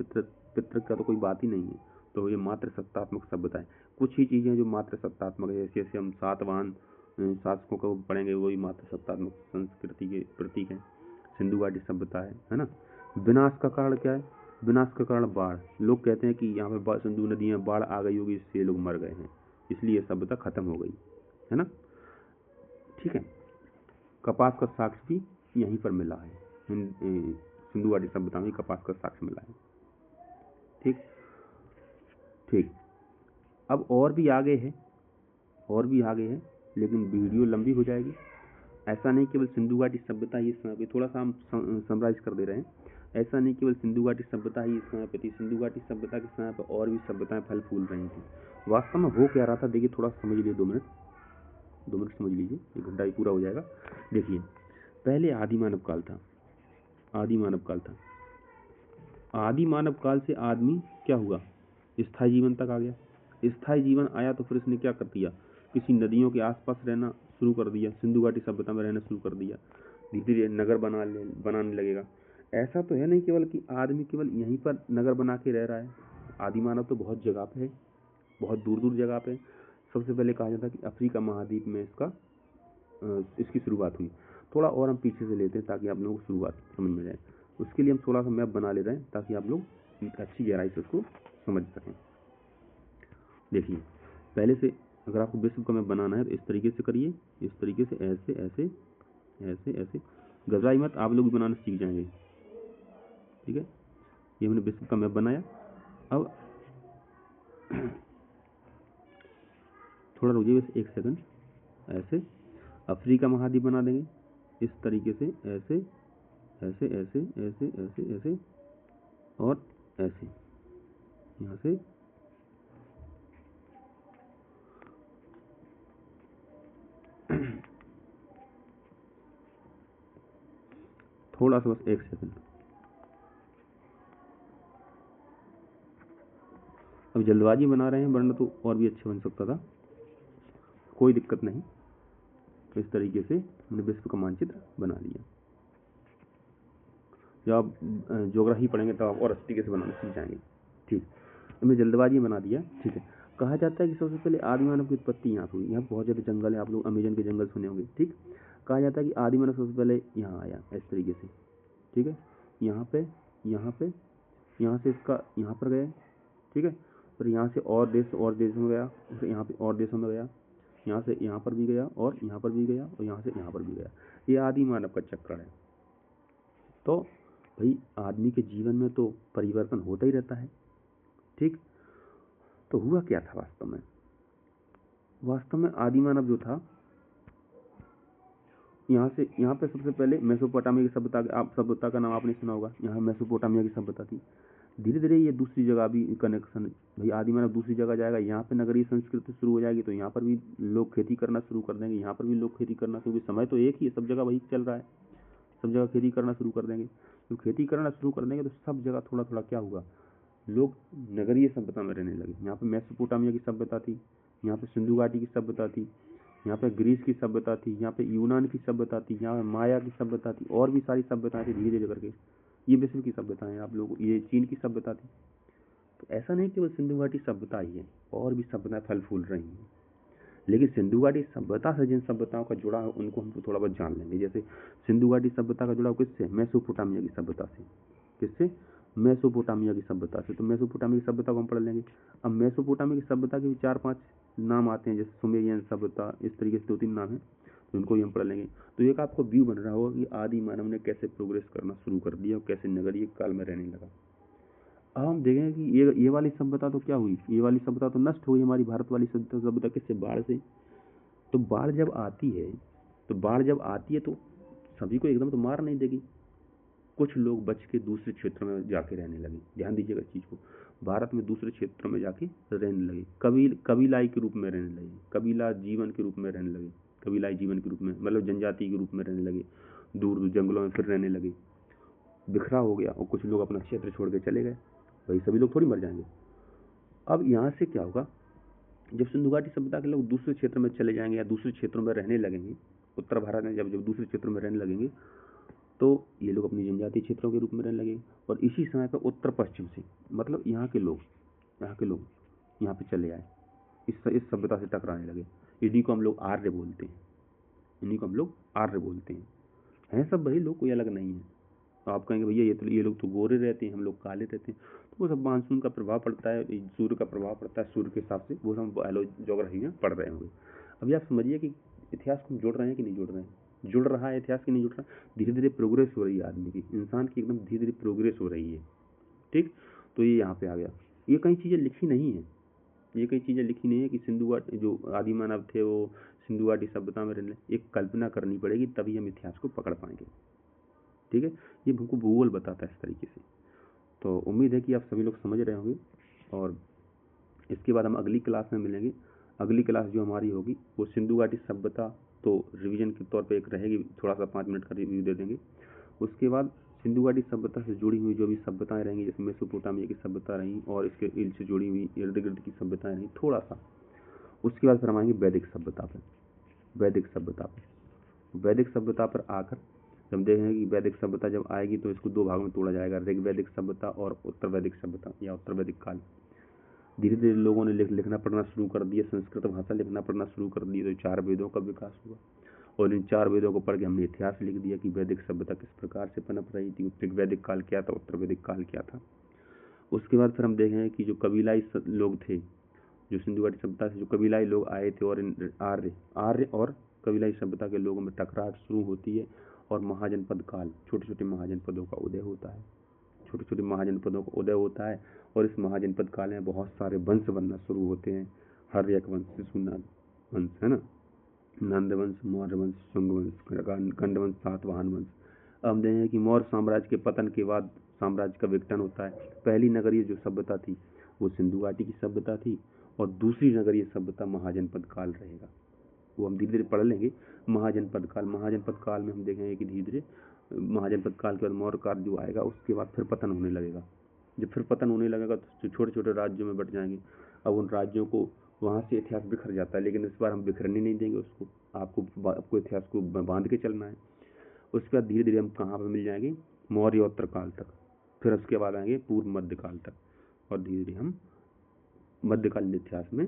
पितृ का तो कोई बात ही नहीं है, तो ये मात्र सत्तात्मक सभ्यता है। कुछ ही चीज़ें जो मात्र सत्तात्मक है, जैसे हम सातवाहन शासकों को पढ़ेंगे, वही मात्र सत्तात्मक संस्कृति के प्रतीक है। सिंधु घाटी सभ्यता है ना। विनाश का कारण क्या है, विनाश का कारण बाढ़। लोग कहते हैं कि यहाँ पे सिंधु नदी में बाढ़ आ गई होगी, इससे लोग मर गए हैं, इसलिए सभ्यता खत्म हो गई, है ना, ठीक है। कपास का साक्ष्य भी यहीं पर मिला है, सिंधु घाटी सभ्यता में कपास का साक्ष्य मिला है। ठीक ठीक। अब और भी आगे है लेकिन वीडियो लंबी हो जाएगी। ऐसा नहीं केवल सिंधु घाटी सभ्यता ही इस समय पे, थोड़ा सा हम समराइज कर दे रहे हैं, ऐसा नहीं केवल सिंधु घाटी सभ्यता ही इस समय पे थी, सिंधु घाटी सभ्यता के समय पे और भी सभ्यताएं फल फूल रही थी। वास्तव में हो क्या रहा था, देखिए थोड़ा समझ लीजिए, 2 मिनट समझ लीजिए, 1 घंटा ही पूरा हो जाएगा। देखिए पहले आदि मानव काल था। आदि मानव काल से आदमी क्या हुआ, स्थायी जीवन तक आ गया। स्थायी जीवन आया तो फिर इसने क्या कर दिया, किसी नदियों के आसपास रहना शुरू कर दिया, सिंधु घाटी सभ्यता में रहना शुरू कर दिया, धीरे धीरे नगर बनाने लगेगा। ऐसा तो है नहीं केवल कि आदमी केवल यहीं पर नगर बना के रह रहा है। आदि मानव तो बहुत जगह पे है, बहुत दूर दूर जगह पे। सबसे पहले कहा जाता है कि अफ्रीका महाद्वीप में इसकी शुरुआत हुई। थोड़ा और हम पीछे से लेते हैं ताकि आप लोगों को शुरुआत समझ में जाए। उसके लिए हम थोड़ा सा मैप बना ले रहे हैं ताकि आप लोग अच्छी गहराई से उसको समझ सकें। देखिए पहले से अगर आपको विश्व का मैप बनाना है तो इस तरीके से करिए, इस तरीके से, ऐसे ऐसे ऐसे ऐसे। घबराइए मत, आप लोग भी बनाना सीख जाएंगे। ठीक है, ये हमने विश्व का मैप बनाया। अब थोड़ा रुकिए बस 1 सेकंड। ऐसे अफ्रीका महाद्वीप बना देंगे इस तरीके से, ऐसे ऐसे ऐसे ऐसे ऐसे ऐसे और ऐसे, यहाँ से थोड़ा सा बस 1 सेकंड। अब जल्दबाजी बना रहे हैं, वरना तो और भी अच्छा बन सकता था, कोई दिक्कत नहीं। तो इस तरीके से हमने विश्व का मानचित्र बना लिया। जब आप ज्योग्राफी पढ़ेंगे तब आप और अच्छी तरीके से बनाना सीख जाएंगे। ठीक, हमने जल्दबाजी बना दिया। ठीक है, कहा जाता है कि सबसे पहले आदि मानव की उत्पत्ति यहाँ हुई। यहाँ बहुत ज़्यादा जंगल है, आप लोग अमेजन के जंगल सुने होंगे। ठीक, कहा जाता है कि आदि मानव सबसे पहले यहाँ आया इस तरीके से। ठीक है, यहाँ पे यहाँ से इसका यहाँ पर गए। ठीक है, फिर यहाँ से और देश में गया, फिर यहाँ पे और देशों में गया, यहाँ से यहाँ पर भी गया और यहाँ पर भी गया और यहाँ से यहाँ पर भी गया। ये आदि मानव का चक्र है। तो भाई आदमी के जीवन में तो परिवर्तन होता ही रहता है। ठीक, तो हुआ क्या था वास्तव में आदि मानव जो था, यहाँ पे सबसे पहले मेसोपोटामिया की सभ्यता का नाम आपने सुना होगा। यहाँ मेसोपोटामिया की सभ्यता थी। धीरे धीरे ये दूसरी जगह भी कनेक्शन, भाई आदि मानव दूसरी जगह जाएगा, यहाँ पे नगरीय संस्कृति शुरू हो जाएगी तो यहाँ पर भी लोग खेती करना शुरू कर देंगे, यहाँ पर भी लोग खेती करना, क्योंकि समय तो एक ही है, सब जगह वही चल रहा है, सब जगह खेती करना शुरू कर देंगे। तो खेती करना शुरू कर देंगे तो सब जगह थोड़ा थोड़ा क्या होगा, लोग नगरीय सभ्यता में रहने लगे। यहाँ पे मेसोपोटामिया की सभ्यता थी, यहाँ पे सिंधु घाटी की सभ्यता थी, यहाँ पे ग्रीस की सभ्यता थी, यहाँ पे यूनान की सभ्यता थी, यहाँ पे माया की सभ्यता थी, और भी सारी सभ्यताएं थी। धीरे धीरे करके ये विश्व की सभ्यताएं, आप लोग ये चीन की सभ्यता थी। तो ऐसा नहीं केवल सिंधु घाटी सभ्यता ही है, और भी सभ्यताएं फल फूल रही हैं। लेकिन सिंधु घाटी सभ्यता से जिन सभ्यताओं का जुड़ा है उनको हम थोड़ा बहुत जान लेंगे। जैसे सिंधु घाटी सभ्यता का जुड़ा किससे, मेसोपोटामिया की सभ्यता से। किससे, मेसोपोटामिया की सभ्यता से। तो मेसोपोटामिया की सभ्यता को हम पढ़ लेंगे। अब मेसोपोटामिया की सभ्यता के भी 4-5 नाम आते हैं, जैसे सुमेरियन सभ्यता, इस तरीके से 2-3 नाम हैं, तो उनको भी हम पढ़ लेंगे। तो एक आपको व्यू बन रहा होगा कि आदि मानव ने कैसे प्रोग्रेस करना शुरू कर दिया और कैसे नगरीय काल में रहने लगा। अब हम देखेंगे कि ये वाली सभ्यता तो क्या हुई, ये वाली सभ्यता तो नष्ट हुई, हमारी भारत वाली सभ्यता किससे, बाढ़ से। तो बाढ़ जब आती है तो सभी को एकदम तो मार नहीं देगी, कुछ लोग बच के दूसरे क्षेत्रों में जाके रहने लगे। ध्यान दीजिएगा इस चीज को, भारत में दूसरे क्षेत्रों में जाके रहने लगे, कबीलाई के रूप में रहने लगे, कबीला जीवन के रूप में रहने लगे, कबीलाई जीवन के रूप में, मतलब जनजाति के रूप में रहने लगे, दूर दूर जंगलों में फिर रहने लगे, बिखरा हो गया, और कुछ लोग अपना क्षेत्र छोड़ के चले गए। भाई सभी लोग थोड़ी मर जाएंगे। अब यहाँ से क्या होगा, जब सिंधु घाटी सभ्यता के लोग दूसरे क्षेत्र में चले जाएंगे या दूसरे क्षेत्रों में रहने लगेंगे, उत्तर भारत में जब दूसरे क्षेत्रों में रहने लगेंगे, तो ये लोग अपनी जनजातीय क्षेत्रों के रूप में रहने लगे। और इसी समय पर उत्तर पश्चिम से, मतलब यहाँ के लोग यहाँ पे चले आए, इस सभ्यता से टकराने लगे। इन्हीं को हम लोग आर्य बोलते हैं, हैं सब वही लोग, कोई अलग नहीं है। तो आप कहेंगे भैया ये लोग तो गोरे रहते हैं, हम लोग काले रहते हैं। तो वो सब मानसून का प्रभाव पड़ता है, सूर्य का प्रभाव पड़ता है, सूर्य के हिसाब से वो हम बायोलॉजी ज्योग्राफी में पढ़ रहे होंगे। अभी आप समझिए कि इतिहास को हम जोड़ रहे हैं कि नहीं जोड़ रहे हैं। जुड़ रहा है इतिहास की, नहीं जुड़ रहा, धीरे धीरे प्रोग्रेस हो रही है आदमी की, इंसान की एकदम धीरे धीरे प्रोग्रेस हो रही है। ठीक, तो ये यहाँ पे आ गया। ये कई चीज़ें लिखी नहीं है, ये कई चीज़ें लिखी नहीं है कि सिंधु घाटी जो आदि मानव थे वो सिंधु घाटी सभ्यता में रहने, एक कल्पना करनी पड़ेगी तभी हम इतिहास को पकड़ पाएंगे। ठीक है, ये हमको भूगोल बताता है इस तरीके से। तो उम्मीद है कि आप सभी लोग समझ रहे होंगे, और इसके बाद हम अगली क्लास में मिलेंगे। अगली क्लास जो हमारी होगी वो सिंधु घाटी सभ्यता, तो रिवीजन के तौर पे एक रहेगी, थोड़ा सा 5 मिनट का रिव्यू दे देंगे। उसके बाद सिंधु घाटी सभ्यता से जुड़ी हुई जो भी सभ्यताएं रहेंगी, जैसे मेसोपोटामिया की सभ्यता रही और इसके से जुड़ी हुई इर्द गिर्द की सभ्यताएं रही थोड़ा सा। उसके बाद फिर हम आएंगे वैदिक सभ्यता पर। वैदिक सभ्यता पर आकर हम देखेंगे कि वैदिक सभ्यता जब आएगी तो इसको 2 भागों में तोड़ा जाएगा, ऋग्वैदिक सभ्यता और उत्तर वैदिक सभ्यता या उत्तर वैदिक काल। धीरे धीरे लोगों ने लिखना पढ़ना शुरू कर दिया, संस्कृत भाषा लिखना पढ़ना शुरू कर दी, तो 4 वेदों का विकास हुआ, और इन 4 वेदों को पढ़ के हमने इतिहास लिख दिया कि वैदिक सभ्यता किस प्रकार से पनप रही थी, ऋग्वैदिक काल क्या था, उत्तर वैदिक काल क्या था। उसके बाद फिर हम देखेंगे कि जो कबीलाई लोग थे, जो सिंधु घाटी सभ्यता से जो कबीलाई लोग आए थे, और इन आर्य और कबीलाई सभ्यता के लोगों में टकराहट शुरू होती है, और महाजनपद काल, छोटे छोटे महाजनपदों का उदय होता है, छोटे छोटे महाजनपदों का उदय होता है। और इस महाजनपद काल में बहुत सारे वंश बनना शुरू होते हैं, हर्यक वंश, शिशुनाग वंश, है ना, नंद वंश, मौर्य वंश, शुंग वंश, गंड वंश, सातवाहन वंश। अब हम देखेंगे कि मौर्य साम्राज्य के पतन के बाद साम्राज्य का विघटन होता है। पहली नगरीय जो सभ्यता थी वो सिंधु घाटी की सभ्यता थी, और दूसरी नगरीय सभ्यता महाजनपद काल रहेगा, वो हम धीरे धीरे पढ़ लेंगे। महाजनपद काल में हम देखेंगे कि धीरे धीरे महाजनपद काल के बाद मौर्य काल जो आएगा, उसके बाद फिर पतन होने लगेगा। जब फिर पतन होने लगेगा तो छोटे छोटे राज्यों में बट जाएंगे। अब उन राज्यों को वहाँ से इतिहास बिखर जाता है, लेकिन इस बार हम बिखरने नहीं देंगे उसको, आपको इतिहास को बांध के चलना है। उसके बाद धीरे धीरे हम कहाँ पर मिल जाएंगे, मौर्योत्तर काल तक, फिर उसके बाद आएंगे पूर्व मध्यकाल तक, और धीरे धीरे हम मध्यकालीन इतिहास में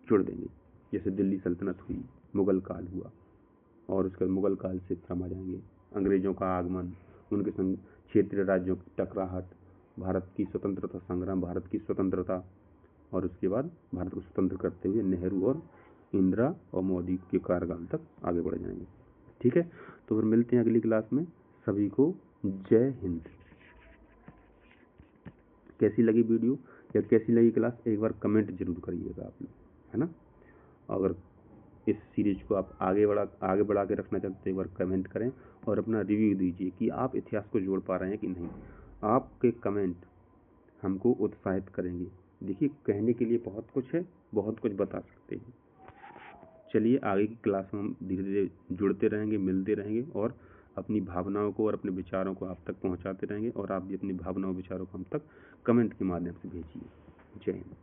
जुड़ देंगे। जैसे दिल्ली सल्तनत हुई, मुगल काल हुआ, और उसके बाद मुगल काल से हम आ जाएंगे अंग्रेजों का आगमन, उनके संग क्षेत्रीय राज्यों की टकराहट, भारत की स्वतंत्रता संग्राम, भारत की स्वतंत्रता, और उसके बाद भारत को स्वतंत्र करते हुए नेहरू और इंदिरा और मोदी के कार्यकाल तक आगे बढ़ जाएंगे। ठीक है, तो फिर मिलते हैं अगली क्लास में। सभी को जय हिंद। कैसी लगी वीडियो या कैसी लगी क्लास, एक बार कमेंट जरूर करिएगा आप लोग, है ना। अगर इस सीरीज को आप आगे बढ़ा के रखना चाहते तो एक बार कमेंट करें, और अपना रिव्यू दीजिए कि आप इतिहास को जोड़ पा रहे हैं कि नहीं। आपके कमेंट हमको उत्साहित करेंगे। देखिए, कहने के लिए बहुत कुछ है, बहुत कुछ बता सकते हैं। चलिए, आगे की क्लास में हम धीरे धीरे जुड़ते रहेंगे, मिलते रहेंगे, और अपनी भावनाओं को और अपने विचारों को आप तक पहुंचाते रहेंगे, और आप भी अपनी भावनाओं विचारों को हम तक कमेंट के माध्यम से भेजिए। जय हिंद।